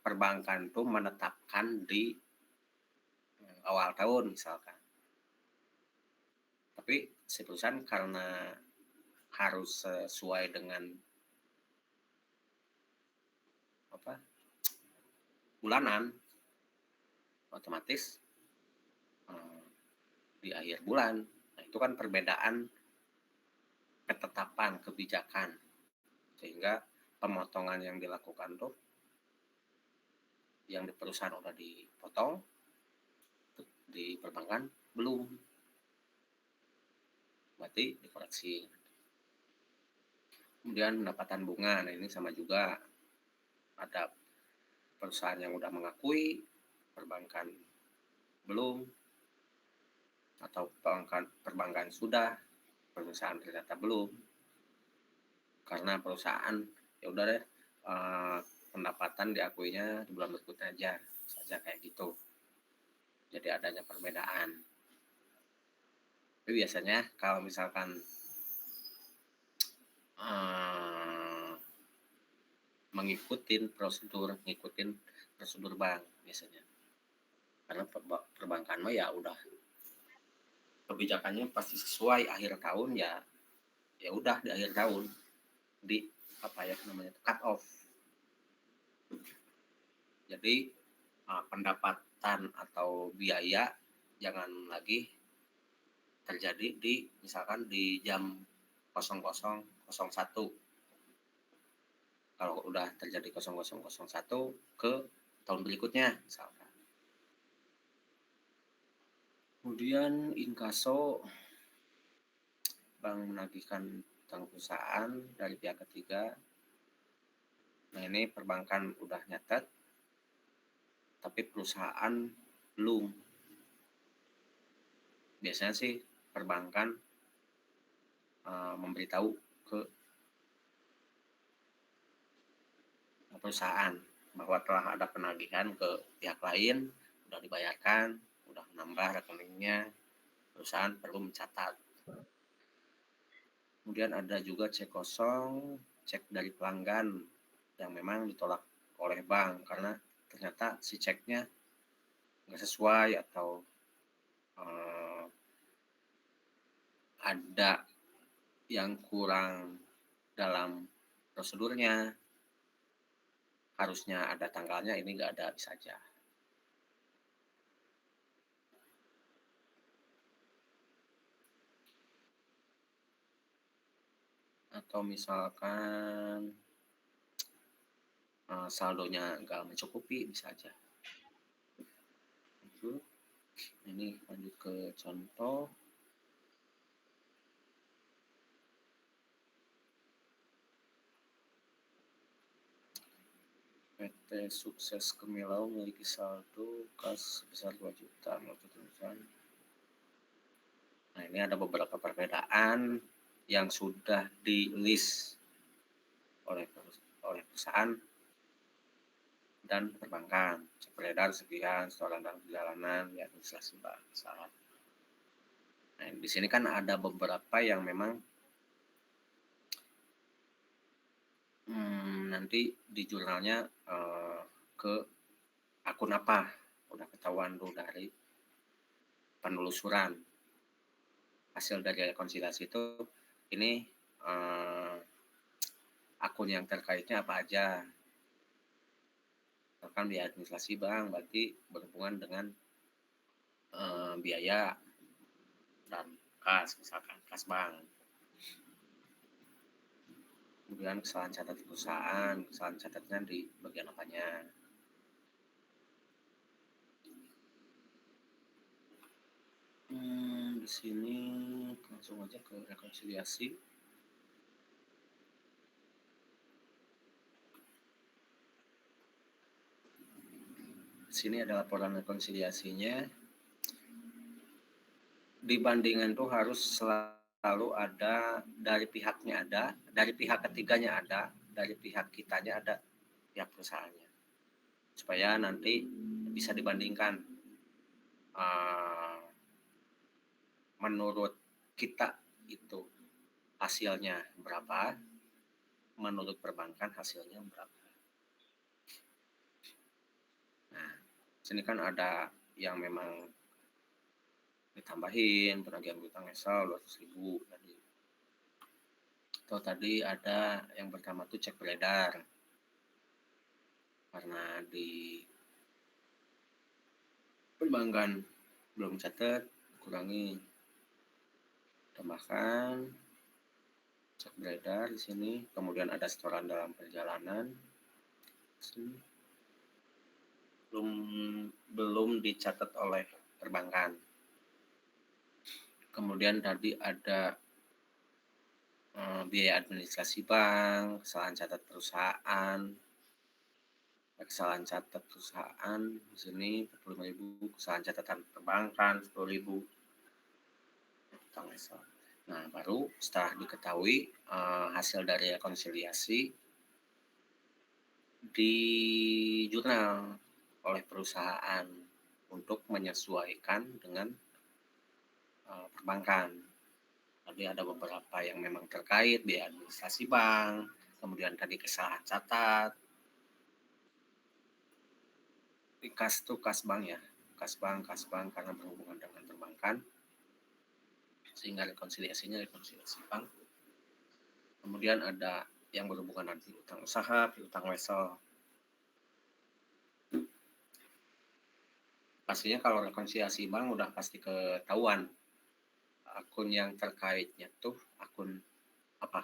S1: perbankan tuh menetapkan di awal tahun misalkan. Tapi si perusahaan karena harus sesuai dengan bulanan, otomatis di akhir bulan. Nah, itu kan perbedaan ketetapan kebijakan, sehingga pemotongan yang dilakukan tuh yang di perusahaan udah dipotong, di perbankan belum, berarti dikoreksi. Kemudian pendapatan bunga, nah ini sama juga, ada perusahaan yang udah mengakui, perbankan belum, atau perbankan sudah, perusahaan ternyata belum, karena perusahaan ya udah deh pendapatan diakuinya di bulan berikutnya aja saja kayak gitu. Jadi adanya perbedaan. Tapi biasanya kalau misalkan ngikutin prosedur bank biasanya. Karena perbankan mah ya udah kebijakannya pasti sesuai akhir tahun, ya udah di akhir tahun di apa ya namanya cut off. Jadi pendapatan atau biaya jangan lagi terjadi di misalkan di jam 00.01. Kalau udah terjadi 00.01 ke tahun berikutnya misalkan. Kemudian inkaso, bank menagihkan utang perusahaan dari pihak ketiga. Nah ini perbankan udah nyatet, tapi perusahaan belum. Biasanya sih perbankan memberitahu ke perusahaan bahwa telah ada penagihan ke pihak lain, udah dibayarkan, udah menambah rekeningnya, perusahaan perlu mencatat. Kemudian ada juga cek kosong, cek dari pelanggan yang memang ditolak oleh bank karena ternyata si ceknya nggak sesuai atau ada yang kurang dalam prosedurnya, harusnya ada tanggalnya, ini nggak ada, bisa aja. Atau misalkan saldonya nggak mencukupi, bisa aja. Ini lanjut ke contoh. PT Sukses Kemilau memiliki saldo kas sebesar 2 juta menurut tulisan. Nah ini ada beberapa perbedaan yang sudah di list oleh perusahaan dan perbankan. Cek beredar sekian, setoran dalam perjalanan, ya administrasi bahasa. Nah di sini kan ada beberapa yang memang nanti di jurnalnya ke akun apa, udah ketahuan dulu dari penelusuran. Hasil dari rekonsiliasi itu ini akun yang terkaitnya apa aja. Misalkan biaya administrasi bank berarti berhubungan dengan biaya dan kas, misalkan kas bank. Kemudian kesalahan catat perusahaan, kesalahan catatnya di bagian apanya. Di sini langsung aja ke rekonsiliasi. Di sini ada laporan rekonsiliasinya. Dibandingan tuh harus selalu ada dari pihaknya, ada dari pihak ketiganya, ada dari pihak kitanya, ada pihak perusahaannya, supaya nanti bisa dibandingkan menurut kita itu hasilnya berapa, menurut perbankan hasilnya berapa. Nah, sini kan ada yang memang ditambahin penagihan utang esal 200.000 tadi. Atau tadi ada yang pertama tuh cek beredar. Karena di perbankan belum catat, kurangi, tambahkan cek beredar di sini. Kemudian ada setoran dalam perjalanan. Sini. Belum dicatat oleh perbankan. Kemudian tadi ada biaya administrasi bank, kesalahan catat perusahaan, di sini 45.000, kesalahan catatan perbankan 10.000. Nah, baru setelah diketahui hasil dari rekonsiliasi di jurnal oleh perusahaan untuk menyesuaikan dengan perbankan. Tadi ada beberapa yang memang terkait biaya administrasi bank, kemudian tadi kesalahan catat, di kas tuh kas bank ya, kas bank karena berhubungan dengan perbankan, sehingga rekonsiliasi bank. Kemudian ada yang berhubungan nanti utang usaha, utang wesel. Pastinya kalau rekonsiliasi bank udah pasti ketahuan akun yang terkaitnya tuh akun apa.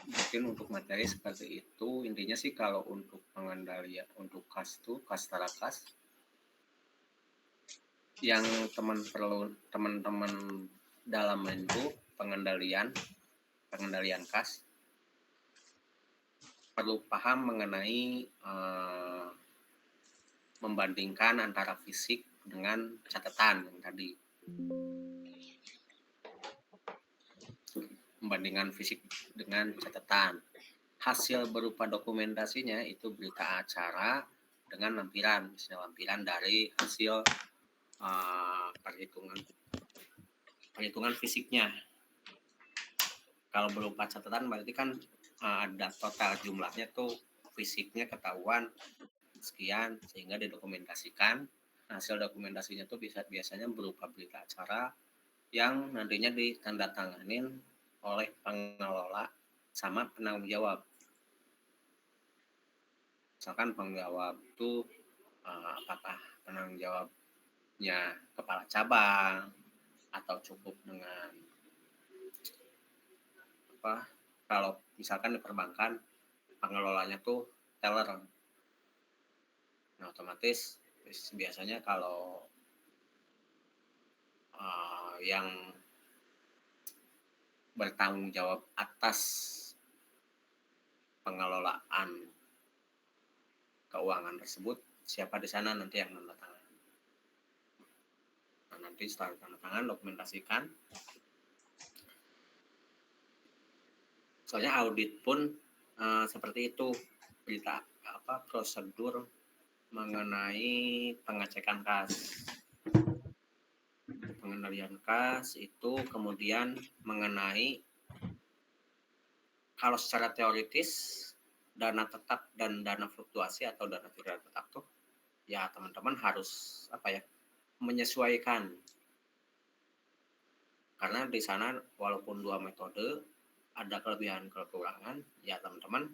S1: Mungkin untuk materi seperti itu, intinya sih kalau untuk pengendalian untuk kas tuh kas tarakas yang teman-teman dalam itu pengendalian kas perlu paham mengenai membandingkan antara fisik dengan catatan yang tadi. Membandingkan fisik dengan catatan. Hasil berupa dokumentasinya itu berita acara dengan lampiran dari hasil perhitungan fisiknya. Kalau berupa catatan berarti kan ada total jumlahnya tuh fisiknya ketahuan sekian sehingga didokumentasikan. Hasil dokumentasinya tuh biasanya berupa berita acara yang nantinya ditandatanganin oleh pengelola sama penanggung jawab. Misalkan penanggung jawab itu apakah penanggung jawabnya kepala cabang atau cukup dengan kalau misalkan di perbankan pengelolanya tuh teller. Nah, otomatis biasanya kalau yang bertanggung jawab atas pengelolaan keuangan tersebut siapa di sana nanti yang tanda tangan. Nah, nanti setelah tanda tangan dokumentasikan. Soalnya audit pun seperti itu, berita prosedur mengenai pengecekan kas. Pengendalian kas itu kemudian mengenai kalau secara teoritis dana tetap dan dana fluktuasi atau dana tidak tetap tuh ya teman-teman harus menyesuaikan. Karena di sana walaupun dua metode ada kelebihan kekurangan, ya teman-teman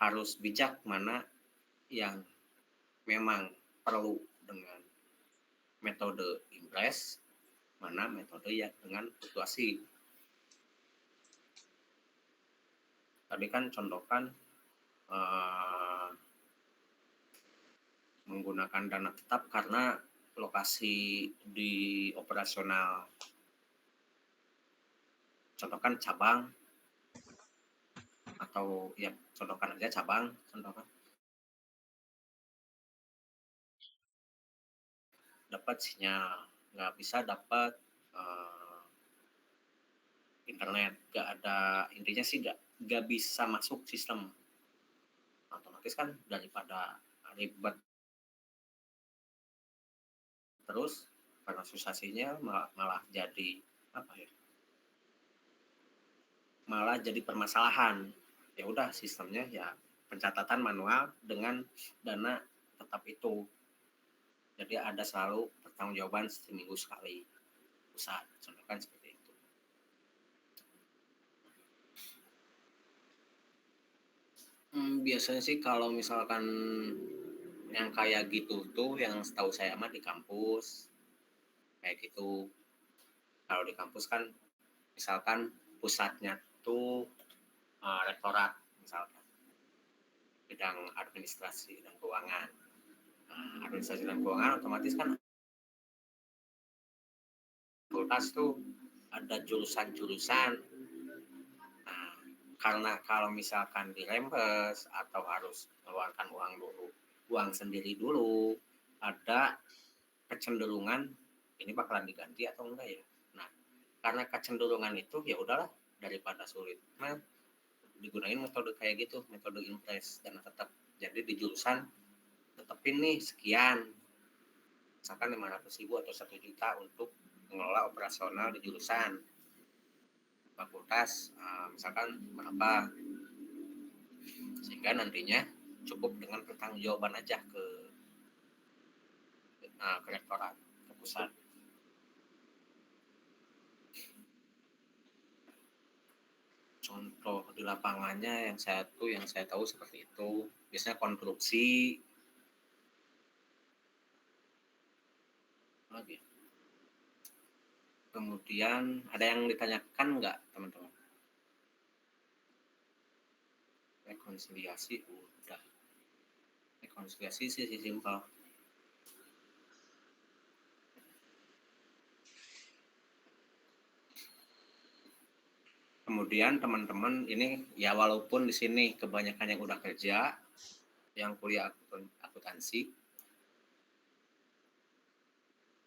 S1: harus bijak mana yang memang perlu dengan metode impres, mana metode yang dengan fluktuasi. Tadi kan contohkan menggunakan dana tetap karena lokasi di operasional. Contohkan cabang atau ya contohkan aja cabang, dapat sinyal, nggak bisa dapat internet, nggak ada, intinya sih nggak bisa masuk sistem. Otomatis kan daripada ribet terus karena susasinya malah jadi apa ya? Malah jadi permasalahan. Ya udah sistemnya ya pencatatan manual dengan dana tetap itu. Jadi ada selalu pertanggungjawaban seminggu sekali pusat. Contohnya seperti itu. Biasanya sih kalau misalkan yang kayak gitu tuh yang setahu saya mah di kampus kayak gitu. Kalau di kampus kan misalkan pusatnya tuh rektorat misalkan bidang administrasi dan keuangan. Administrasi dan keuangan otomatis kan fakultas tuh ada jurusan-jurusan. Nah, karena kalau misalkan dirempes atau harus mengeluarkan uang sendiri dulu, ada kecenderungan ini bakalan diganti atau enggak ya. Nah, karena kecenderungan itu ya udahlah daripada sulit. Nah, digunain metode kayak gitu, metode impres dan tetap jadi di jurusan tetepin nih sekian misalkan 500.000 atau 1 juta untuk mengelola operasional di jurusan fakultas misalkan berapa sehingga nantinya cukup dengan pertanggungjawaban aja ke rektorat ke pusat. Contoh di lapangannya yang saya tahu seperti itu biasanya konstruksi lagi. Kemudian ada yang ditanyakan nggak teman-teman? Rekonsiliasi udah. Rekonsiliasi sih simpel. Kemudian teman-teman ini ya walaupun di sini kebanyakan yang udah kerja, yang kuliah akuntansi,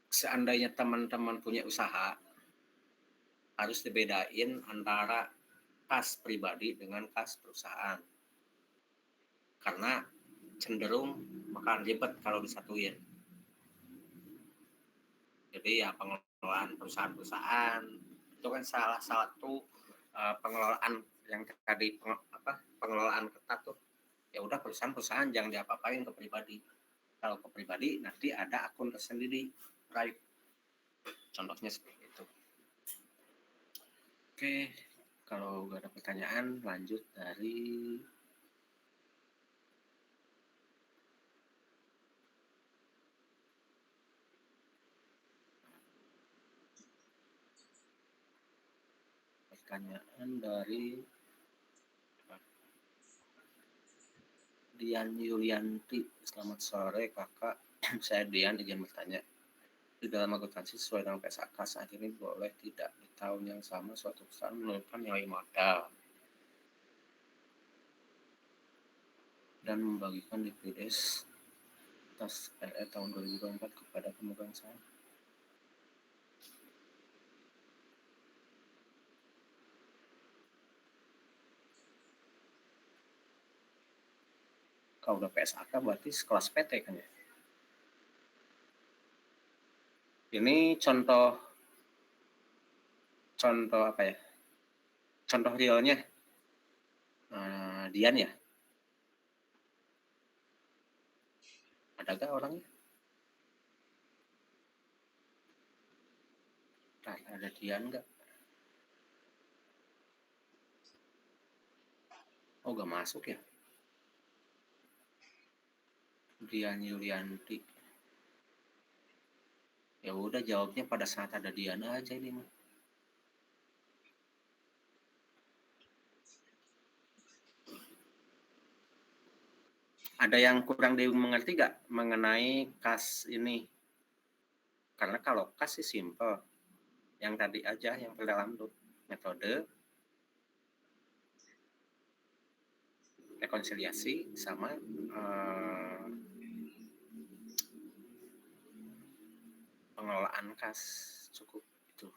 S1: seandainya teman-teman punya usaha, harus dibedain antara kas pribadi dengan kas perusahaan. Karena cenderung bakal ribet kalau disatuin. Jadi ya pengelolaan perusahaan-perusahaan itu kan salah satu pengelolaan yang tadi pengelolaan ketat tuh. Ya udah perusahaan-perusahaan jangan diapa-apain ke pribadi. Kalau ke pribadi nanti ada akun tersendiri private. Contohnya seperti itu. Oke, kalau nggak ada pertanyaan lanjut dari pertanyaan dari Dian Yulianti. Selamat sore kakak, saya Dian izin bertanya. Di dalam akuntansi sesuai dengan PSAK saat ini boleh tidak di tahun yang sama suatu perusahaan menurunkan nilai modal dan membagikan dividen atas RE tahun 2024 kepada pemegang saham. Kalau udah PSAK berarti sekelas PT kan ya? Ini contoh apa ya? Contoh realnya Dian ya? Ada gak orangnya? Nah, ada Dian gak? Oh gak masuk ya? Dian Yulianti. Ya udah jawabnya pada saat ada Dian aja ini mah. Ada yang kurang dimengerti gak mengenai kas ini? Karena kalau kas sih simple. Yang tadi aja yang dalam metode rekonsiliasi sama pengelolaan kas cukup itu.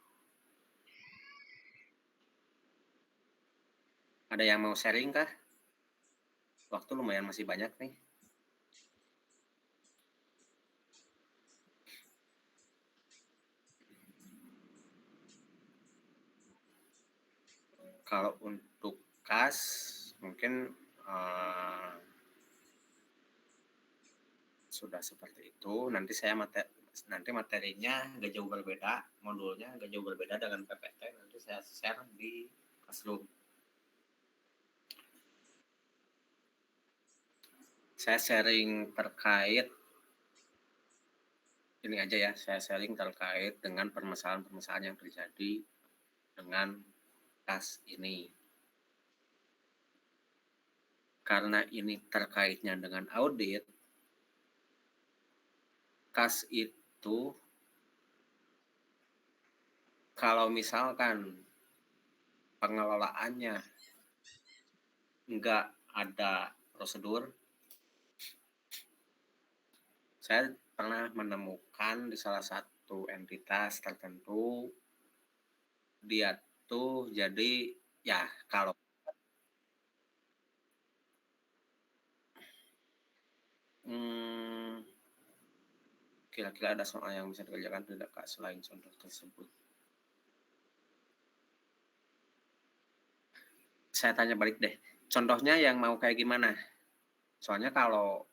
S1: Ada yang mau sharing kah? Waktu lumayan masih banyak nih. Kalau untuk kas mungkin sudah seperti itu. Nanti materinya nggak jauh berbeda, modulnya nggak jauh berbeda dengan PPT. Nanti saya share di Classroom. Saya sharing terkait ini aja ya. Saya sharing terkait dengan permasalahan-permasalahan yang terjadi dengan kas ini. Karena ini terkaitnya dengan audit, kas itu kalau misalkan pengelolaannya nggak ada prosedur, saya pernah menemukan di salah satu entitas tertentu, dia tuh jadi ya kalau kira-kira ada soal yang bisa dikerjakan tidak Kak selain contoh tersebut? Saya tanya balik deh, contohnya yang mau kayak gimana? Soalnya kalau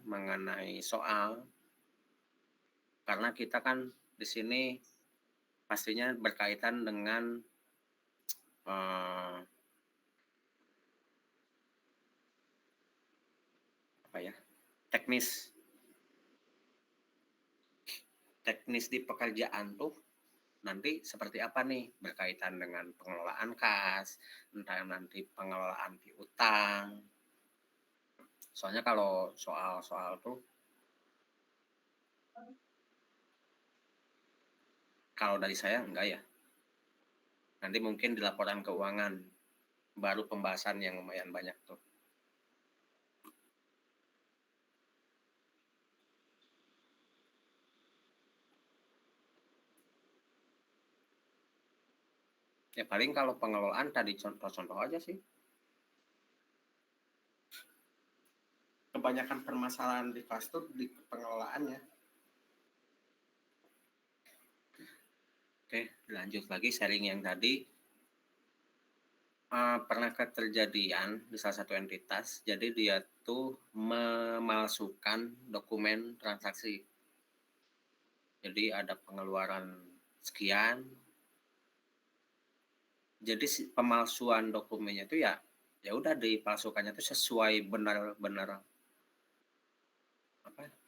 S1: mengenai soal, karena kita kan di sini pastinya berkaitan dengan teknis di pekerjaan tuh nanti seperti apa nih, berkaitan dengan pengelolaan kas, entah nanti pengelolaan piutang. Soalnya kalau soal-soal tuh, kalau dari saya enggak ya. Nanti mungkin di laporan keuangan baru pembahasan yang lumayan banyak tuh. Ya paling kalau pengelolaan tadi contoh-contoh aja sih. Kebanyakan permasalahan di kelas tuh di pengelolaannya. Oke, lanjut lagi sharing yang tadi. Pernah terjadian di salah satu entitas, jadi dia tuh memalsukan dokumen transaksi. Jadi ada pengeluaran sekian. Jadi pemalsuan dokumennya itu ya udah dipalsukannya itu sesuai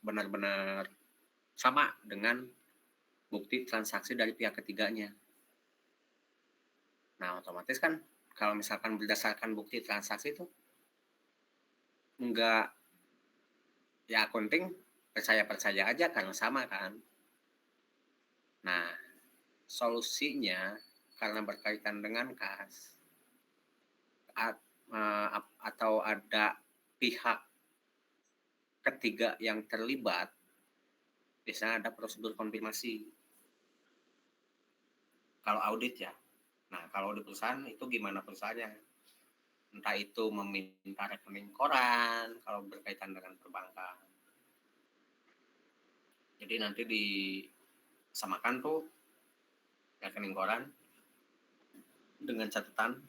S1: benar-benar sama dengan bukti transaksi dari pihak ketiganya. Nah, otomatis kan kalau misalkan berdasarkan bukti transaksi itu enggak, ya accounting percaya aja karena sama kan. Nah, solusinya karena berkaitan dengan kas atau ada pihak ketiga yang terlibat, biasanya ada prosedur konfirmasi. Kalau audit ya. Nah, kalau di perusahaan itu gimana perusahaannya? Entah itu meminta rekening koran kalau berkaitan dengan perbankan. Jadi nanti disamakan tuh rekening koran dengan catatan,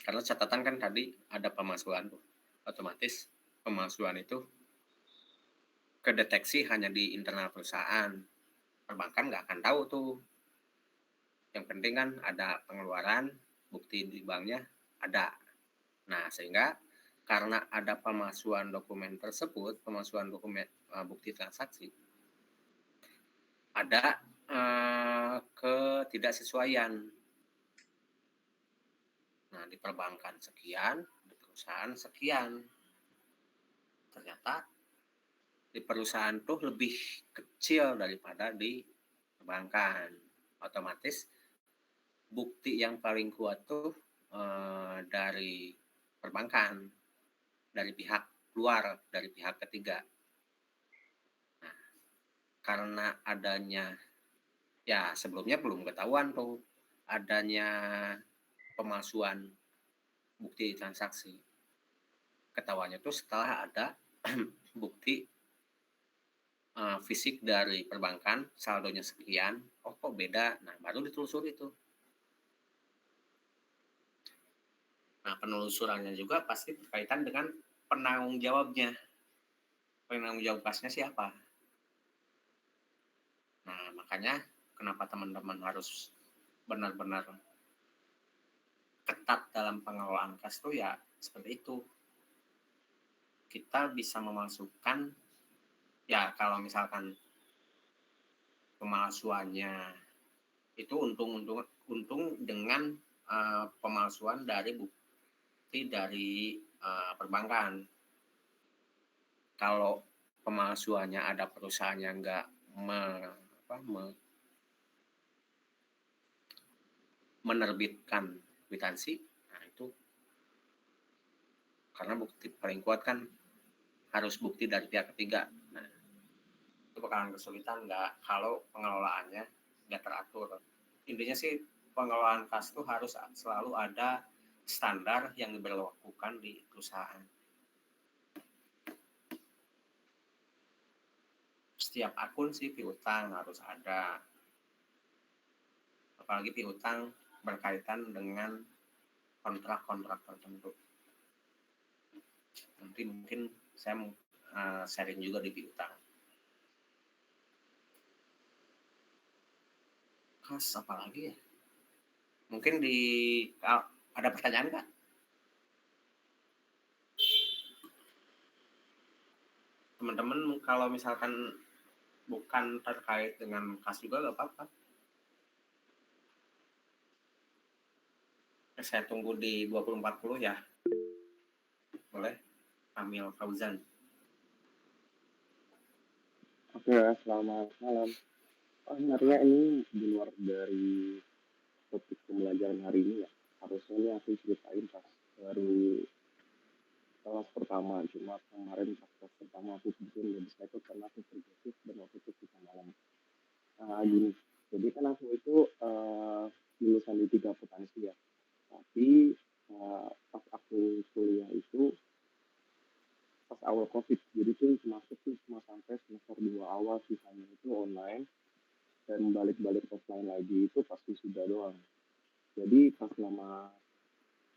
S1: karena catatan kan tadi ada pemalsuan tuh. Otomatis pemalsuan itu kedeteksi hanya di internal perusahaan. Perbankan nggak akan tahu tuh. Yang penting kan ada pengeluaran, bukti di banknya ada. Nah, sehingga karena ada pemalsuan dokumen tersebut, pemalsuan dokumen bukti transaksi, ada ketidaksesuaian. Nah, di perbankan sekian, di perusahaan sekian. Ternyata di perusahaan tuh lebih kecil daripada di perbankan. Otomatis bukti yang paling kuat tuh dari perbankan, dari pihak luar, dari pihak ketiga. Nah, karena adanya, ya sebelumnya belum ketahuan tuh adanya pemalsuan bukti transaksi. Ketahuannya tuh setelah ada bukti fisik dari perbankan, saldonya sekian, oh kok beda, nah baru ditelusuri itu. Nah penelusurannya juga pasti berkaitan dengan penanggung jawabnya, penanggung jawab kasnya siapa. Nah makanya kenapa teman-teman harus benar-benar ketat dalam pengelolaan kas itu ya seperti itu. Kita bisa memasukkan, ya kalau misalkan pemalsuannya itu untung dengan pemalsuan dari bukti dari perbankan. Kalau pemalsuannya ada perusahaan yang nggak menerbitkan kwitansi, nah itu karena bukti paling kuat kan harus bukti dari pihak ketiga. Nah, itu bakalan kesulitan nggak kalau pengelolaannya nggak teratur. Intinya sih pengelolaan kas itu harus selalu ada standar yang diberlakukan di perusahaan. Setiap akun sih piutang harus ada, apalagi piutang berkaitan dengan kontrak-kontrak tertentu. Nanti mungkin saya sharing juga di piutang. Kas apa lagi ya? Mungkin ada pertanyaan nggak? Teman-teman kalau misalkan bukan terkait dengan kas juga nggak apa-apa. Saya tunggu di 2040 ya. Boleh? Kamil Fauzan.
S4: Oke, selamat malam. Sebenarnya ini di luar dari topik pembelajaran hari ini ya. Harusnya ini aku ceritain pas baru kelas pertama. Cuma kemarin pas kelas pertama aku bikin nggak bisa ikut karena aku kerja shift dan waktu itu kita malam. Gini, jadi kan aku itu lulusan di 3 akuntansi ya. Tapi pas aku kuliah itu pas awal COVID, jadi tuh masuk tuh cuma sampai semester 2 awal, sisanya itu online dan balik-balik offline lagi itu pasti sudah doang. Jadi pas lama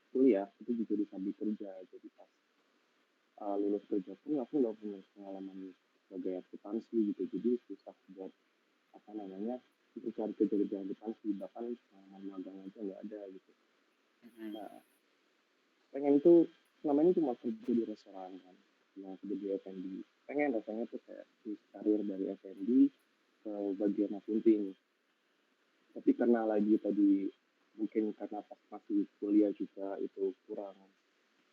S4: kuliah itu juga disambi kerja. Jadi pas lulus kerja pun aku nggak punya pengalaman sebagai akuntansi gitu. Jadi susah buat apa namanya itu cari kerja di akuntansi, bahkan pengalaman magang aja nggak ada gitu. Nah pengen itu selama ini cuma kerja di restoran kan, cuma kerja di F&B. Pengen rasanya tuh kayak switch karir dari F&B ke bagian accounting. Tapi karena lagi tadi mungkin karena pas masih kuliah juga itu kurang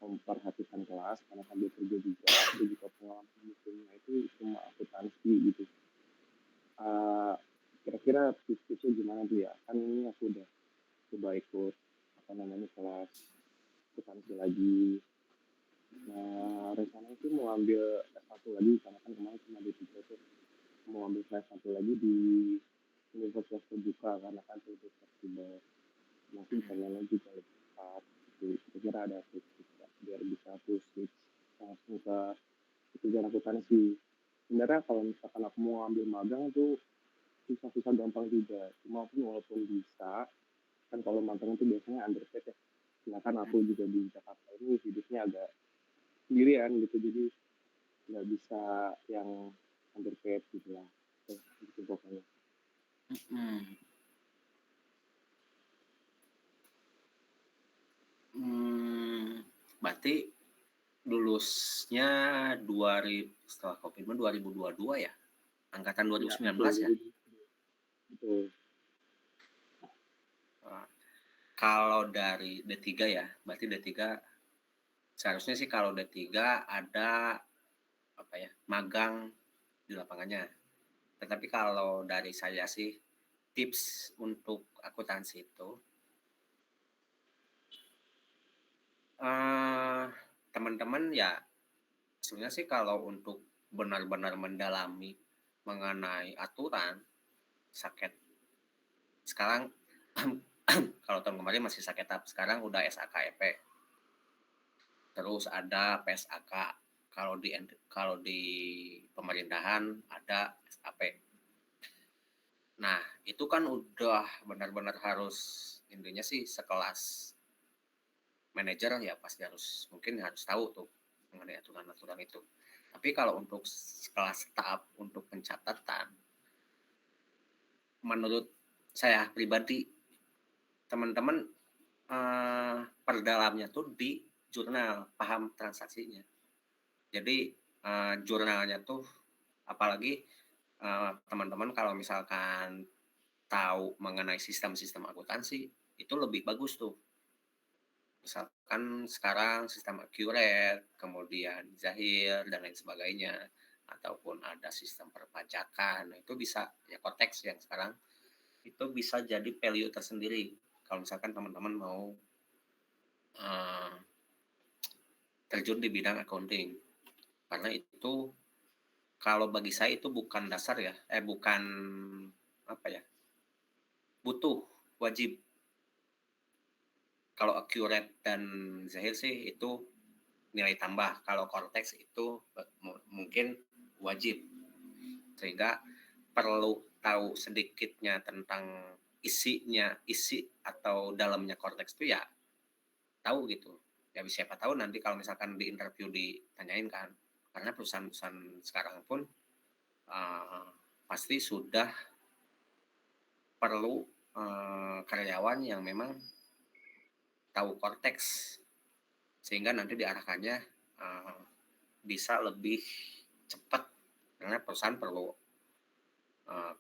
S4: memperhatikan kelas karena sambil kerja juga, aku juga pengalaman bukunya itu cuma akuntansi gitu. Uh, Kira-kira tips-tipsnya gimana tuh ya? Kan ini aku udah coba ikut apa namanya kelas akuntansi lagi. Nah rencananya sih mau ambil S1 lagi karena kan kemarin cuma di tiga tuh, mau ambil S1 lagi di universitas terbuka karena kan itu fleksibel. Masih pengennya juga lebih cepat gitu. Kira-kira ada tips biar bisa aku switch langsung ke pekerjaan akuntansi. Sebenarnya kalau misalkan aku mau ambil magang tuh susah-susah gampang juga. Cuma aku walaupun bisa, kan kalau magang itu biasanya underpaid ya. Sedangkan aku juga di Jakarta ini hidupnya agak sendirian gitu, jadi nggak bisa yang underpaid gitu lah. Gitu pokoknya.
S1: Berarti lulusnya setelah COVID 2022 ya? Angkatan 2019 ya?
S4: Betul.
S1: Kalau dari D3 ya, berarti D3 seharusnya sih kalau D3 ada apa ya, magang di lapangannya. Tetapi kalau dari saya sih tips untuk akuntansi itu teman-teman ya sebenarnya sih kalau untuk benar-benar mendalami mengenai aturan saket sekarang kalau tahun kemarin masih saketap, sekarang udah SAKEP, terus ada PSAK. kalau di pemerintahan ada SKP. Nah, itu kan udah benar-benar harus intinya sih sekelas manajer ya pasti mungkin harus tahu tuh mengenai aturan-aturan itu. Tapi kalau untuk sekelas staf untuk pencatatan, menurut saya pribadi teman-teman perdalamnya tuh di jurnal paham transaksinya. Jadi jurnalnya tuh apalagi teman-teman kalau misalkan tahu mengenai sistem-sistem akuntansi itu lebih bagus tuh. Misalkan sekarang sistem Accurate, kemudian Zahir dan lain sebagainya, ataupun ada sistem perpajakan, nah, itu bisa ya Cortex yang sekarang itu bisa jadi value tersendiri kalau misalkan teman-teman mau terjun di bidang accounting, karena itu kalau bagi saya itu bukan dasar ya, bukan apa ya, butuh, wajib. Kalau Accurate dan Zahir sih itu nilai tambah, kalau Cortex itu mungkin wajib, sehingga perlu tahu sedikitnya tentang isi atau dalamnya Cortex itu ya tahu gitu ya, siapa tahu nanti kalau misalkan di interview ditanyain kan, karena perusahaan-perusahaan sekarang pun pasti sudah perlu karyawan yang memang tahu Cortex, sehingga nanti diarahkannya bisa lebih cepat, karena perusahaan perlu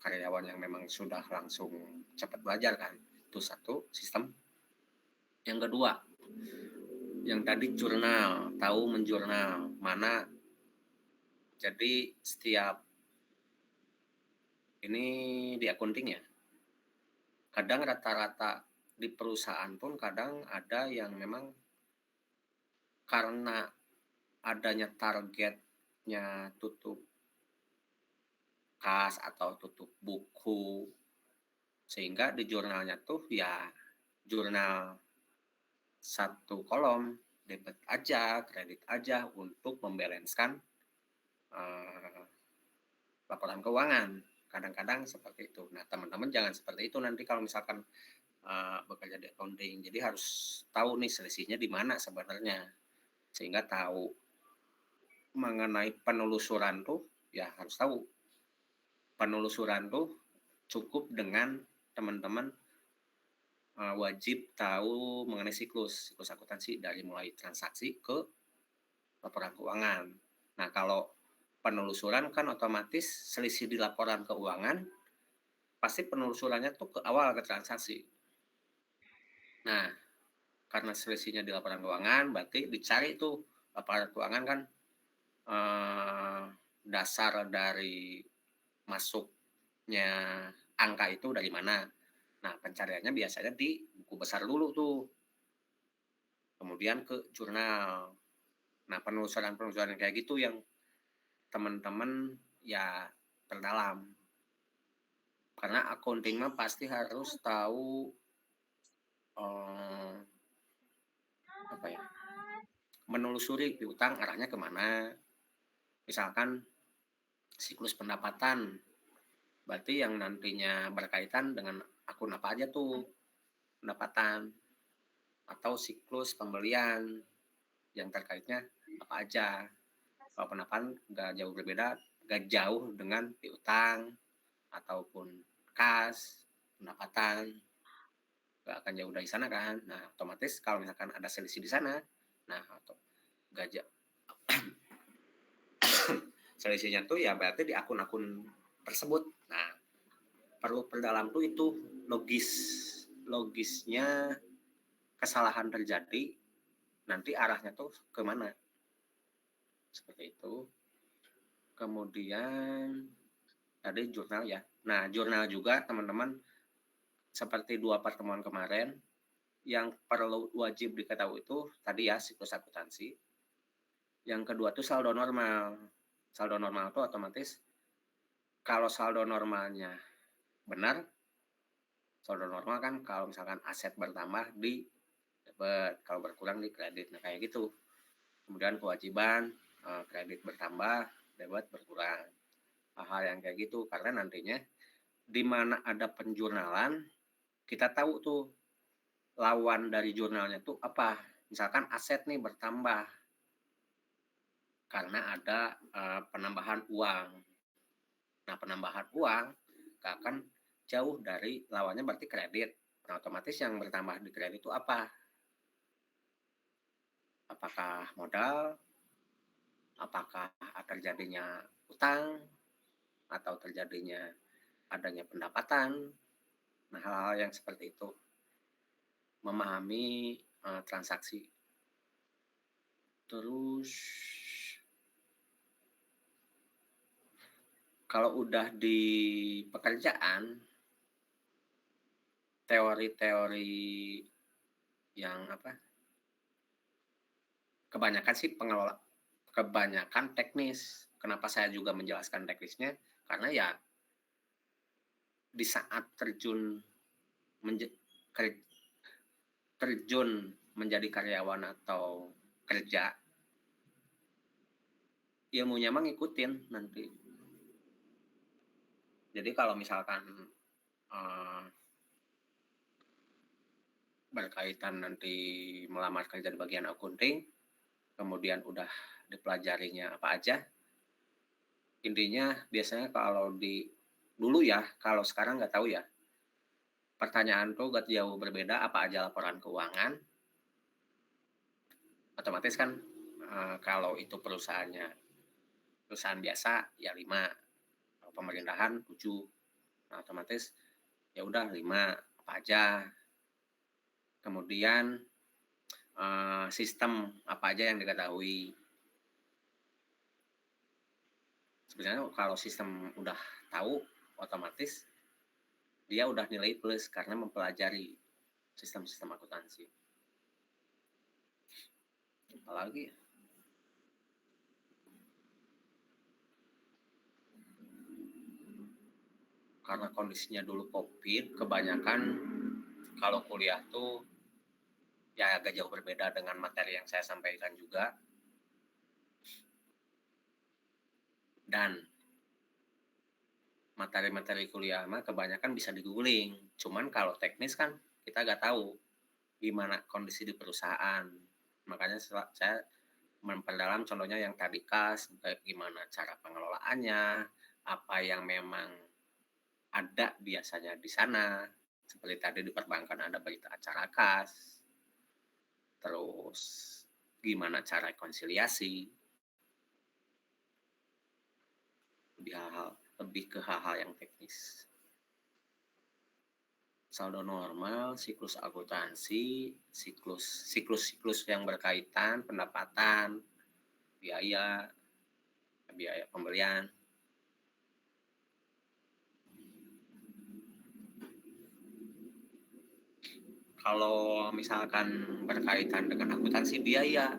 S1: karyawan yang memang sudah langsung cepat belajar kan. Itu satu sistem. Yang kedua, yang tadi jurnal, tahu menjurnal mana. Jadi setiap ini di accounting ya, kadang rata-rata di perusahaan pun kadang ada yang memang karena adanya targetnya tutup kas atau tutup buku, sehingga di jurnalnya tuh ya jurnal satu kolom, debit aja, kredit aja untuk membalanskan laporan keuangan. Kadang-kadang seperti itu. Nah, teman-teman jangan seperti itu nanti kalau misalkan bekerja di accounting. Jadi harus tahu nih selisihnya di mana sebenarnya, sehingga tahu mengenai penelusuran tuh ya harus tahu. Penelusuran tuh cukup dengan teman-teman wajib tahu mengenai siklus akuntansi dari mulai transaksi ke laporan keuangan. Nah, kalau penelusuran kan otomatis selisih di laporan keuangan pasti penelusurannya tuh ke awal ke transaksi. Nah, karena selisihnya di laporan keuangan berarti dicari tuh laporan keuangan kan dasar dari masuknya angka itu dari mana. Nah, pencariannya biasanya di buku besar dulu tuh. Kemudian ke jurnal. Nah, penelusuran kayak gitu yang teman-teman ya terdalam. Karena accounting mah pasti harus tahu apa ya, menelusuri piutang arahnya kemana. Misalkan siklus pendapatan, berarti yang nantinya berkaitan dengan akun apa aja tuh pendapatan, atau siklus pembelian yang terkaitnya apa aja. Kalau pendapatan gak jauh berbeda, gak jauh dengan piutang ataupun kas, pendapatan, gak akan jauh dari sana kan. Nah, otomatis kalau misalkan ada selisih di sana, nah atau gak selisihnya tuh ya berarti di akun-akun tersebut. Nah, perlu perdalam tuh itu logisnya kesalahan terjadi nanti arahnya tuh kemana, seperti itu. Kemudian tadi jurnal ya. Nah, jurnal juga teman-teman seperti 2 pertemuan kemarin yang perlu wajib diketahui itu tadi ya siklus akuntansi. Yang kedua tuh saldo normal. Saldo normal itu otomatis kalau saldo normalnya benar, saldo normal kan kalau misalkan aset bertambah di debit, kalau berkurang di kredit. Nah, kayak gitu. Kemudian kewajiban kredit bertambah, debit berkurang. Hal-hal yang kayak gitu, karena nantinya di mana ada penjurnalan, kita tahu tuh lawan dari jurnalnya tuh apa. Misalkan aset nih bertambah karena ada penambahan uang. Nah, penambahan uang akan jauh dari lawannya berarti kredit. Nah, otomatis yang bertambah di kredit itu apa? Apakah modal? Apakah terjadinya utang? Atau terjadinya adanya pendapatan? Nah, hal-hal yang seperti itu. Memahami transaksi. Terus kalau udah di pekerjaan, teori-teori yang kebanyakan teknis. Kenapa saya juga menjelaskan teknisnya? Karena ya di saat terjun menjadi karyawan atau kerja, ilmunya mah ngikutin nanti. Jadi kalau misalkan berkaitan nanti melamar kerja di bagian accounting, kemudian udah dipelajarinya apa aja, intinya biasanya kalau dulu ya, kalau sekarang nggak tahu ya, pertanyaan tuh gak jauh berbeda, apa aja laporan keuangan, otomatis kan kalau itu perusahaan biasa ya 5, pemerintahan 7, nah, otomatis ya udah 5 apa aja. Kemudian sistem apa aja yang diketahui. Sebenarnya kalau sistem udah tahu, otomatis dia udah nilai plus karena mempelajari sistem-sistem akuntansi. Apalagi karena kondisinya dulu COVID, kebanyakan kalau kuliah tuh ya agak jauh berbeda dengan materi yang saya sampaikan juga. Dan materi-materi kuliah mah kebanyakan bisa di-googling. Cuman kalau teknis kan kita nggak tahu gimana kondisi di perusahaan. Makanya saya memperdalam contohnya yang tadi kas, gimana cara pengelolaannya, apa yang memang ada biasanya di sana. Seperti tadi di perbankan ada berita acara kas. Terus gimana cara rekonsiliasi. Lebih ke hal-hal yang teknis. Saldo normal, siklus akuntansi, siklus yang berkaitan, pendapatan, biaya pembelian. Kalau misalkan berkaitan dengan akuntansi biaya,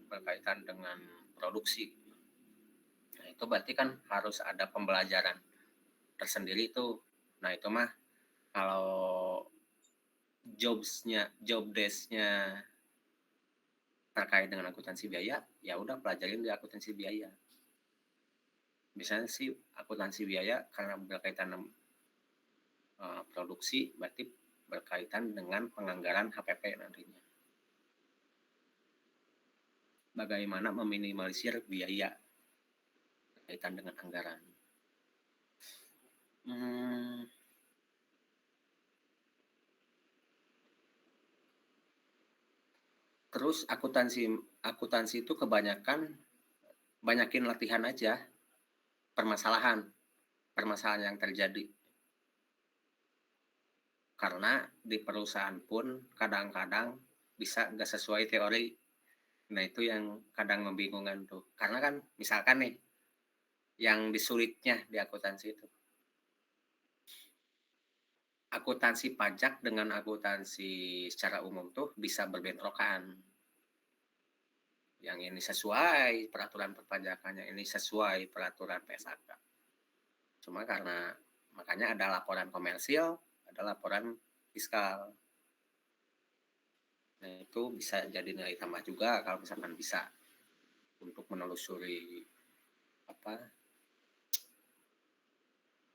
S1: berkaitan dengan produksi, nah itu berarti kan harus ada pembelajaran tersendiri itu. Nah itu mah kalau job desk-nya terkait dengan akuntansi biaya, ya udah pelajarin di akuntansi biaya. Misalnya sih akuntansi biaya karena berkaitan produksi, berarti berkaitan dengan penganggaran HPP nantinya. Bagaimana meminimalisir biaya berkaitan dengan anggaran. Terus akuntansi itu banyakin latihan aja permasalahan yang terjadi. Karena di perusahaan pun kadang-kadang bisa nggak sesuai teori. Nah itu yang kadang membingungkan tuh. Karena kan misalkan nih, yang disulitnya di akuntansi itu. Akuntansi pajak dengan akuntansi secara umum tuh bisa berbentrokan. Yang ini sesuai peraturan perpajakan, yang ini sesuai peraturan PSAK. Cuma makanya ada laporan komersil, ada laporan fiskal. Nah itu bisa jadi nilai tambah juga kalau misalkan bisa untuk menelusuri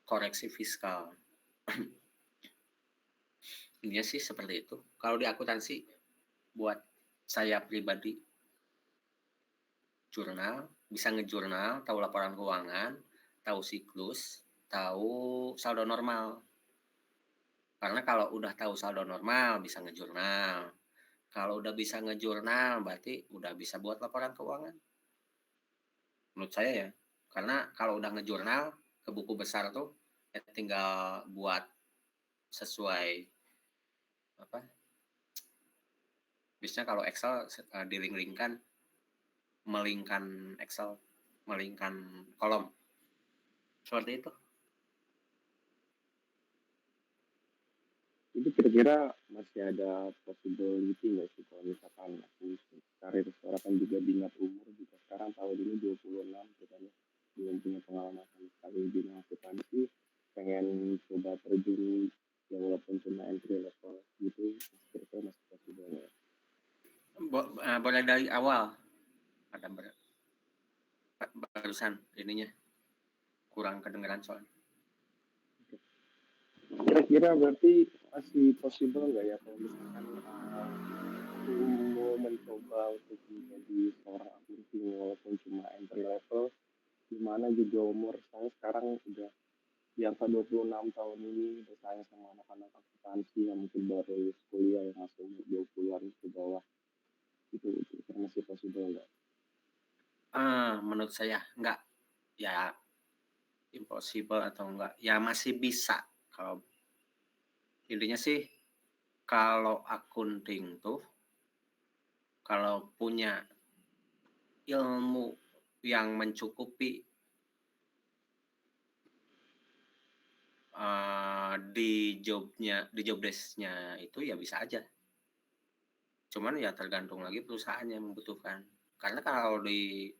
S1: koreksi fiskal. Intinya sih seperti itu. Kalau di akuntansi buat saya pribadi jurnal, bisa ngejurnal, tahu laporan keuangan, tahu siklus, tahu saldo normal. Karena kalau udah tahu saldo normal bisa ngejurnal. Kalau udah bisa ngejurnal berarti udah bisa buat laporan keuangan. Menurut saya ya. Karena kalau udah ngejurnal ke buku besar tuh ya tinggal buat sesuai biasanya kalau Excel dilink-linkkan, melingkan Excel, melingkan kolom. Seperti itu.
S4: Itu kira-kira masih ada possibility nggak sih kalau misalkan aku karir sekarang kan juga diingat umur juga sekarang tahun ini 26 kita nih belum punya pengalaman sama sekali di bidang akuntansi, pengen coba terjun ya walaupun cuma entry level gitu, kira-kira masih possible nggak?
S1: Boleh dari awal. Ada barusan ininya kurang kedengeran soalnya.
S4: Kira-kira berarti masih possible nggak ya kalau misalkan aku mau mencoba untuk menjadi seorang akunting walaupun cuma entry level, dimana juga umur saya sekarang udah di angka 26 tahun ini bersaing sama anak-anak akuntansi yang mungkin baru lulus kuliah yang masih umur 20-an ke bawah, itu masih possible nggak?
S1: Menurut saya enggak, ya impossible atau enggak, ya masih bisa. Kalau intinya sih kalau akunting tuh kalau punya ilmu yang mencukupi di job desk-nya itu ya bisa aja. Cuman ya tergantung lagi perusahaan yang membutuhkan. Karena kalau ya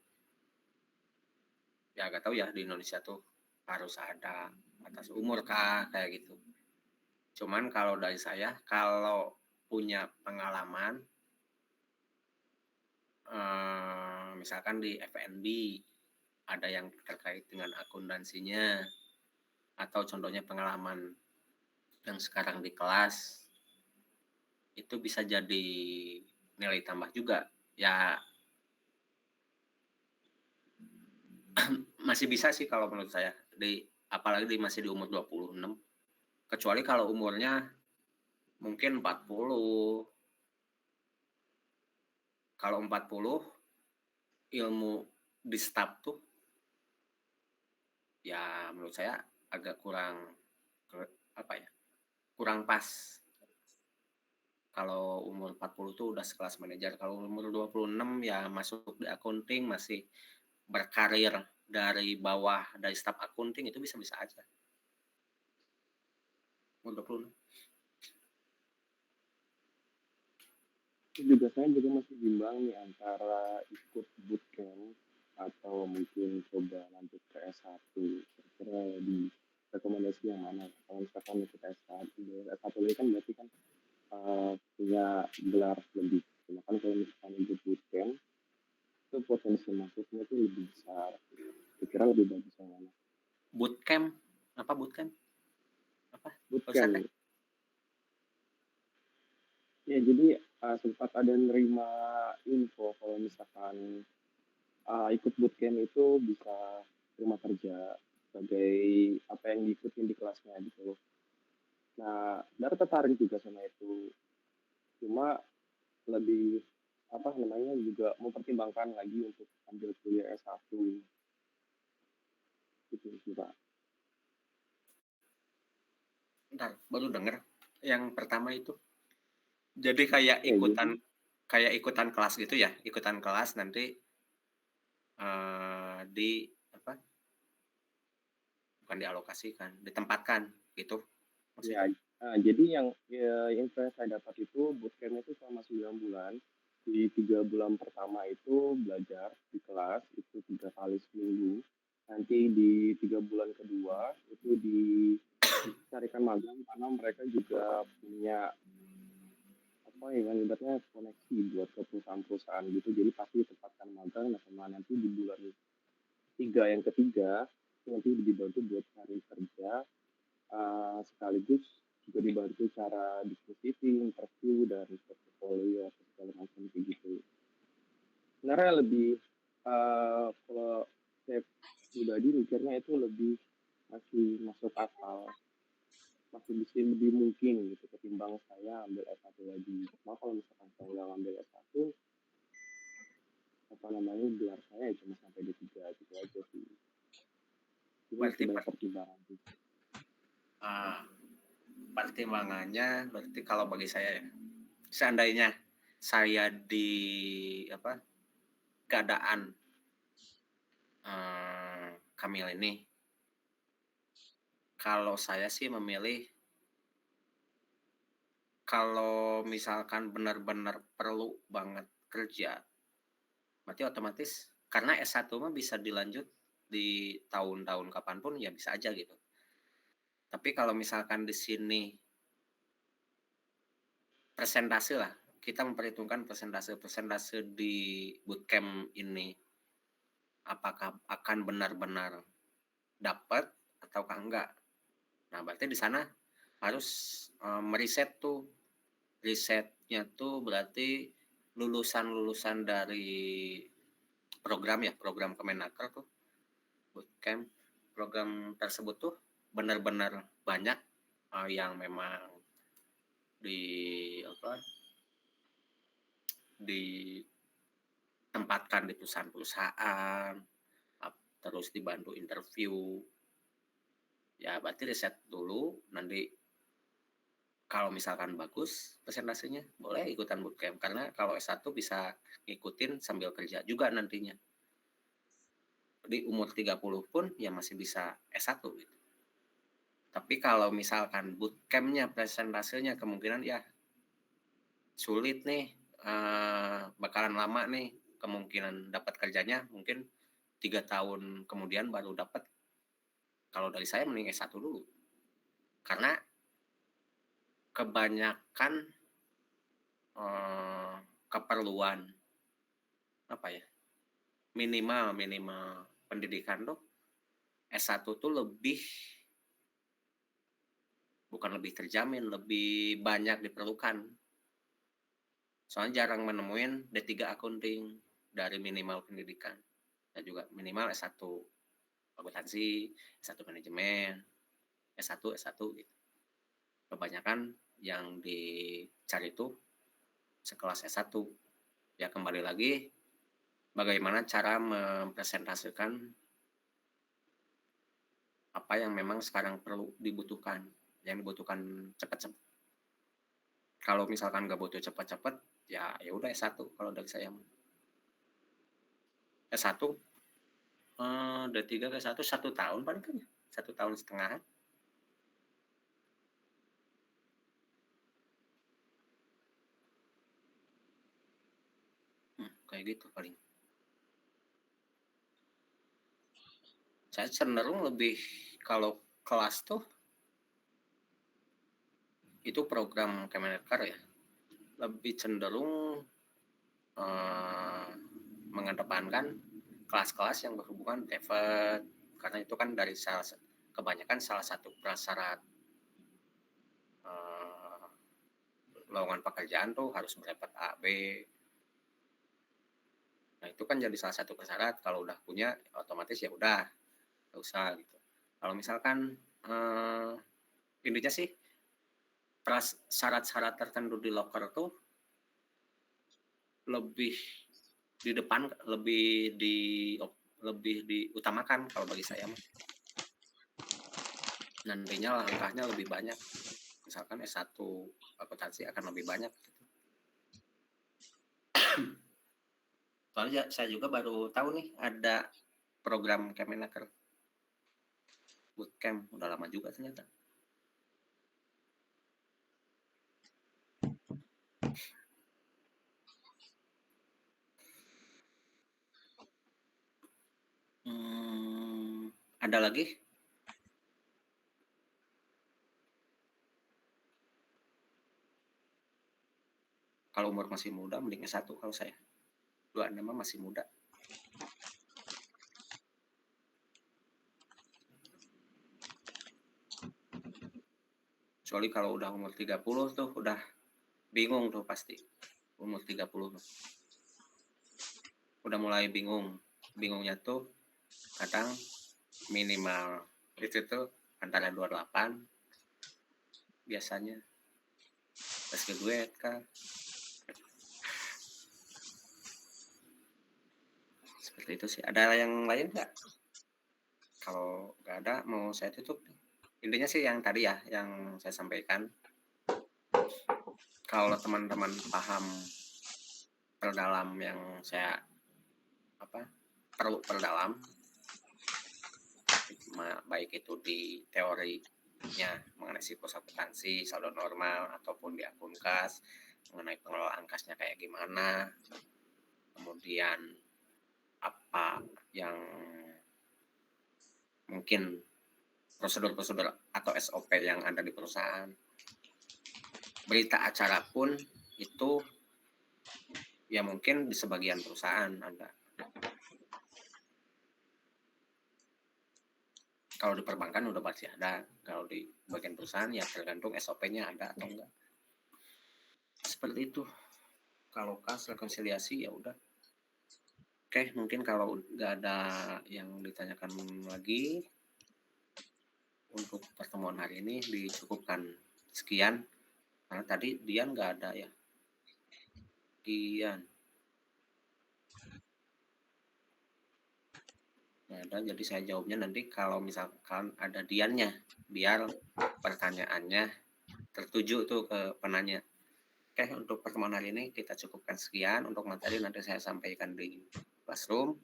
S1: nggak tahu ya di Indonesia tuh harus ada batas umur kah kayak gitu. Cuman kalau dari saya kalau punya pengalaman misalkan di F&B ada yang terkait dengan akuntansinya atau contohnya pengalaman yang sekarang di kelas itu bisa jadi nilai tambah juga ya. Masih bisa sih kalau menurut saya apalagi masih di umur 26, kecuali kalau umurnya mungkin 40. Kalau 40 ilmu di staff tuh ya menurut saya agak kurang kurang pas. Kalau umur 40 tuh udah sekelas manajer. Kalau umur 26 ya masuk di accounting, masih berkarir dari bawah, dari staf accounting itu bisa-bisa aja. Umur 26.
S4: Juga saya juga masih bimbang nih antara ikut bootcamp atau mungkin coba lanjut ke S1. Kira-kira di rekomendasi yang mana? Kalau misalkan ikut S1 ini kan berarti kan punya gelar lebih. Cuma kan kalau misalkan ikut bootcamp itu potensi masuknya itu lebih besar. Kira-kira lebih bagus yang mana?
S1: Bootcamp? Apa bootcamp? Apa?
S4: Bootcamp. Ya jadi sempat ada nerima info kalau misalkan ikut bootcamp itu bisa terima kerja sebagai apa yang diikutin di kelasnya gitu loh. Nah, Dara tertarik juga sama itu. Cuma lebih juga mempertimbangkan lagi untuk ambil kuliah S1 gitu sih Pak.
S1: Bentar, baru dengar yang pertama itu. Jadi kayak ikutan kelas gitu ya, ikutan kelas nanti bukan dialokasikan, ditempatkan gitu.
S4: Ya, jadi yang info yang saya dapat itu bootcamp itu selama 9 bulan. Di 3 bulan pertama itu belajar di kelas itu 3 kali seminggu. Nanti di 3 bulan kedua itu dicarikan magang karena mereka juga punya oh iya kan ibaratnya koneksi buat ke perusahaan-perusahaan gitu, jadi pasti tempatkan magang, nah sama nanti di bulan 3 yang ketiga, itu nanti dibantu buat cari kerja, sekaligus juga dibantu cara diskusi, interview, dan portfolio atau segala macam kayak gitu. Sebenarnya lebih, kalau saya pribadi mikirnya itu lebih masih masuk akal, masih bisa lebih mungkin gitu ketimbang saya ambil S1 lagi. Cuma kalau misalkan saya nggak ngambil S1, apa namanya, gelar saya ya cuma sampai D3 gitu aja sih. Itu masih
S1: Berarti
S4: banyak pertimbangan sih.
S1: ah, pertimbangannya berarti kalau bagi saya ya, seandainya saya di apa keadaan Kamil ini, kalau saya sih memilih kalau misalkan benar-benar perlu banget kerja, berarti otomatis karena S1 mah bisa dilanjut di tahun-tahun kapanpun ya bisa aja gitu. Tapi kalau misalkan di sini persentase lah, kita memperhitungkan persentase di bootcamp ini apakah akan benar-benar dapat ataukah enggak. Nah, berarti di sana harus meriset tuh. Risetnya tuh berarti lulusan-lulusan dari program Kemenaker tuh, bootcamp. Program tersebut tuh benar-benar banyak yang memang di ditempatkan di perusahaan-perusahaan, terus dibantu interview. Ya berarti riset dulu, nanti kalau misalkan bagus presentasenya boleh ikutan bootcamp, karena kalau S1 bisa ngikutin sambil kerja juga nantinya. Di umur 30 pun ya masih bisa S1 gitu. Tapi kalau misalkan bootcampnya presentasenya kemungkinan ya sulit nih, bakalan lama nih, kemungkinan dapat kerjanya mungkin 3 tahun kemudian baru dapat. Kalau dari saya mending S1 dulu. Karena kebanyakan keperluan apa ya? Minimal pendidikan tuh S1 tuh bukan lebih terjamin, lebih banyak diperlukan. Soalnya jarang menemuin D3 accounting dari minimal pendidikan. Dan juga minimal S1 akuntansi, S1 manajemen, S1 gitu. Kebanyakan yang dicari itu sekelas S1. Ya kembali lagi bagaimana cara mempresentasikan apa yang memang sekarang perlu dibutuhkan, yang dibutuhkan cepat-cepat. Kalau misalkan nggak butuh cepat-cepat, ya udah S1 kalau dari saya. S1 D3 ke S1 1 tahun paling kan, 1 tahun setengah. Kayak gitu paling. Saya cenderung lebih kalau kelas tuh itu program Kemenaker ya, lebih cenderung mengedepankan kelas-kelas yang berhubungan TOEFL, karena itu kan dari kebanyakan salah satu prasyarat lowongan pekerjaan tuh harus berdapat A, B. Nah itu kan jadi salah satu persyarat, kalau udah punya otomatis ya udah nggak usah gitu. Kalau misalkan intinya sih syarat-syarat tertentu di loker tuh lebih di depan, lebih diutamakan kalau bagi saya mah. Nantinya langkahnya lebih banyak. Misalkan S1 akuntansi akan lebih banyak gitu. Soalnya saya juga baru tahu nih ada program Kemenaker bootcamp, udah lama juga ternyata. Ada lagi? Kalau umur masih muda mending S1 kalau saya. 26 masih muda. Kecuali kalau udah umur 30 tuh udah bingung tuh pasti. Umur 30 tuh. Udah mulai bingung. Bingungnya tuh kadang minimal itu tuh antara 28 biasanya. Pas ke gue kan. Seperti itu sih. Ada yang lain nggak? Kalau nggak ada mau saya tutup. Intinya sih yang tadi ya yang saya sampaikan. Kalau teman-teman paham perdalam yang saya perlu perdalam, baik itu di teorinya mengenai siklus akuntansi, saldo normal ataupun di akun kas, mengenai pengelolaan kasnya kayak gimana, kemudian apa yang mungkin prosedur-prosedur atau SOP yang ada di perusahaan. Berita acara pun itu ya mungkin di sebagian perusahaan ada. Kalau di perbankan udah pasti ada. Kalau di bagian perusahaan ya tergantung SOP-nya ada atau enggak. Seperti itu. Kalau kas rekonsiliasi ya udah. Oke, mungkin kalau nggak ada yang ditanyakan lagi untuk pertemuan hari ini dicukupkan sekian. Karena tadi Dian nggak ada ya. Dian. Nggak ada, jadi saya jawabnya nanti kalau misalkan ada Diannya. Biar pertanyaannya tertuju tuh ke penanya. Oke, untuk pertemuan hari ini kita cukupkan sekian. Untuk materi nanti saya sampaikan di Classroom.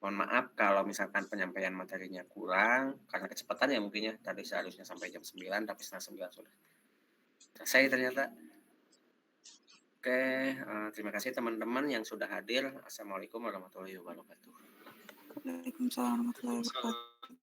S1: Mohon maaf kalau misalkan penyampaian materinya kurang, karena kecepatan ya mungkin ya. Tadi seharusnya sampai jam 9, tapi setengah 9 sudah selesai ternyata. Oke, terima kasih teman-teman yang sudah hadir. Assalamualaikum warahmatullahi wabarakatuh.
S2: Waalaikumsalam warahmatullahi wabarakatuh.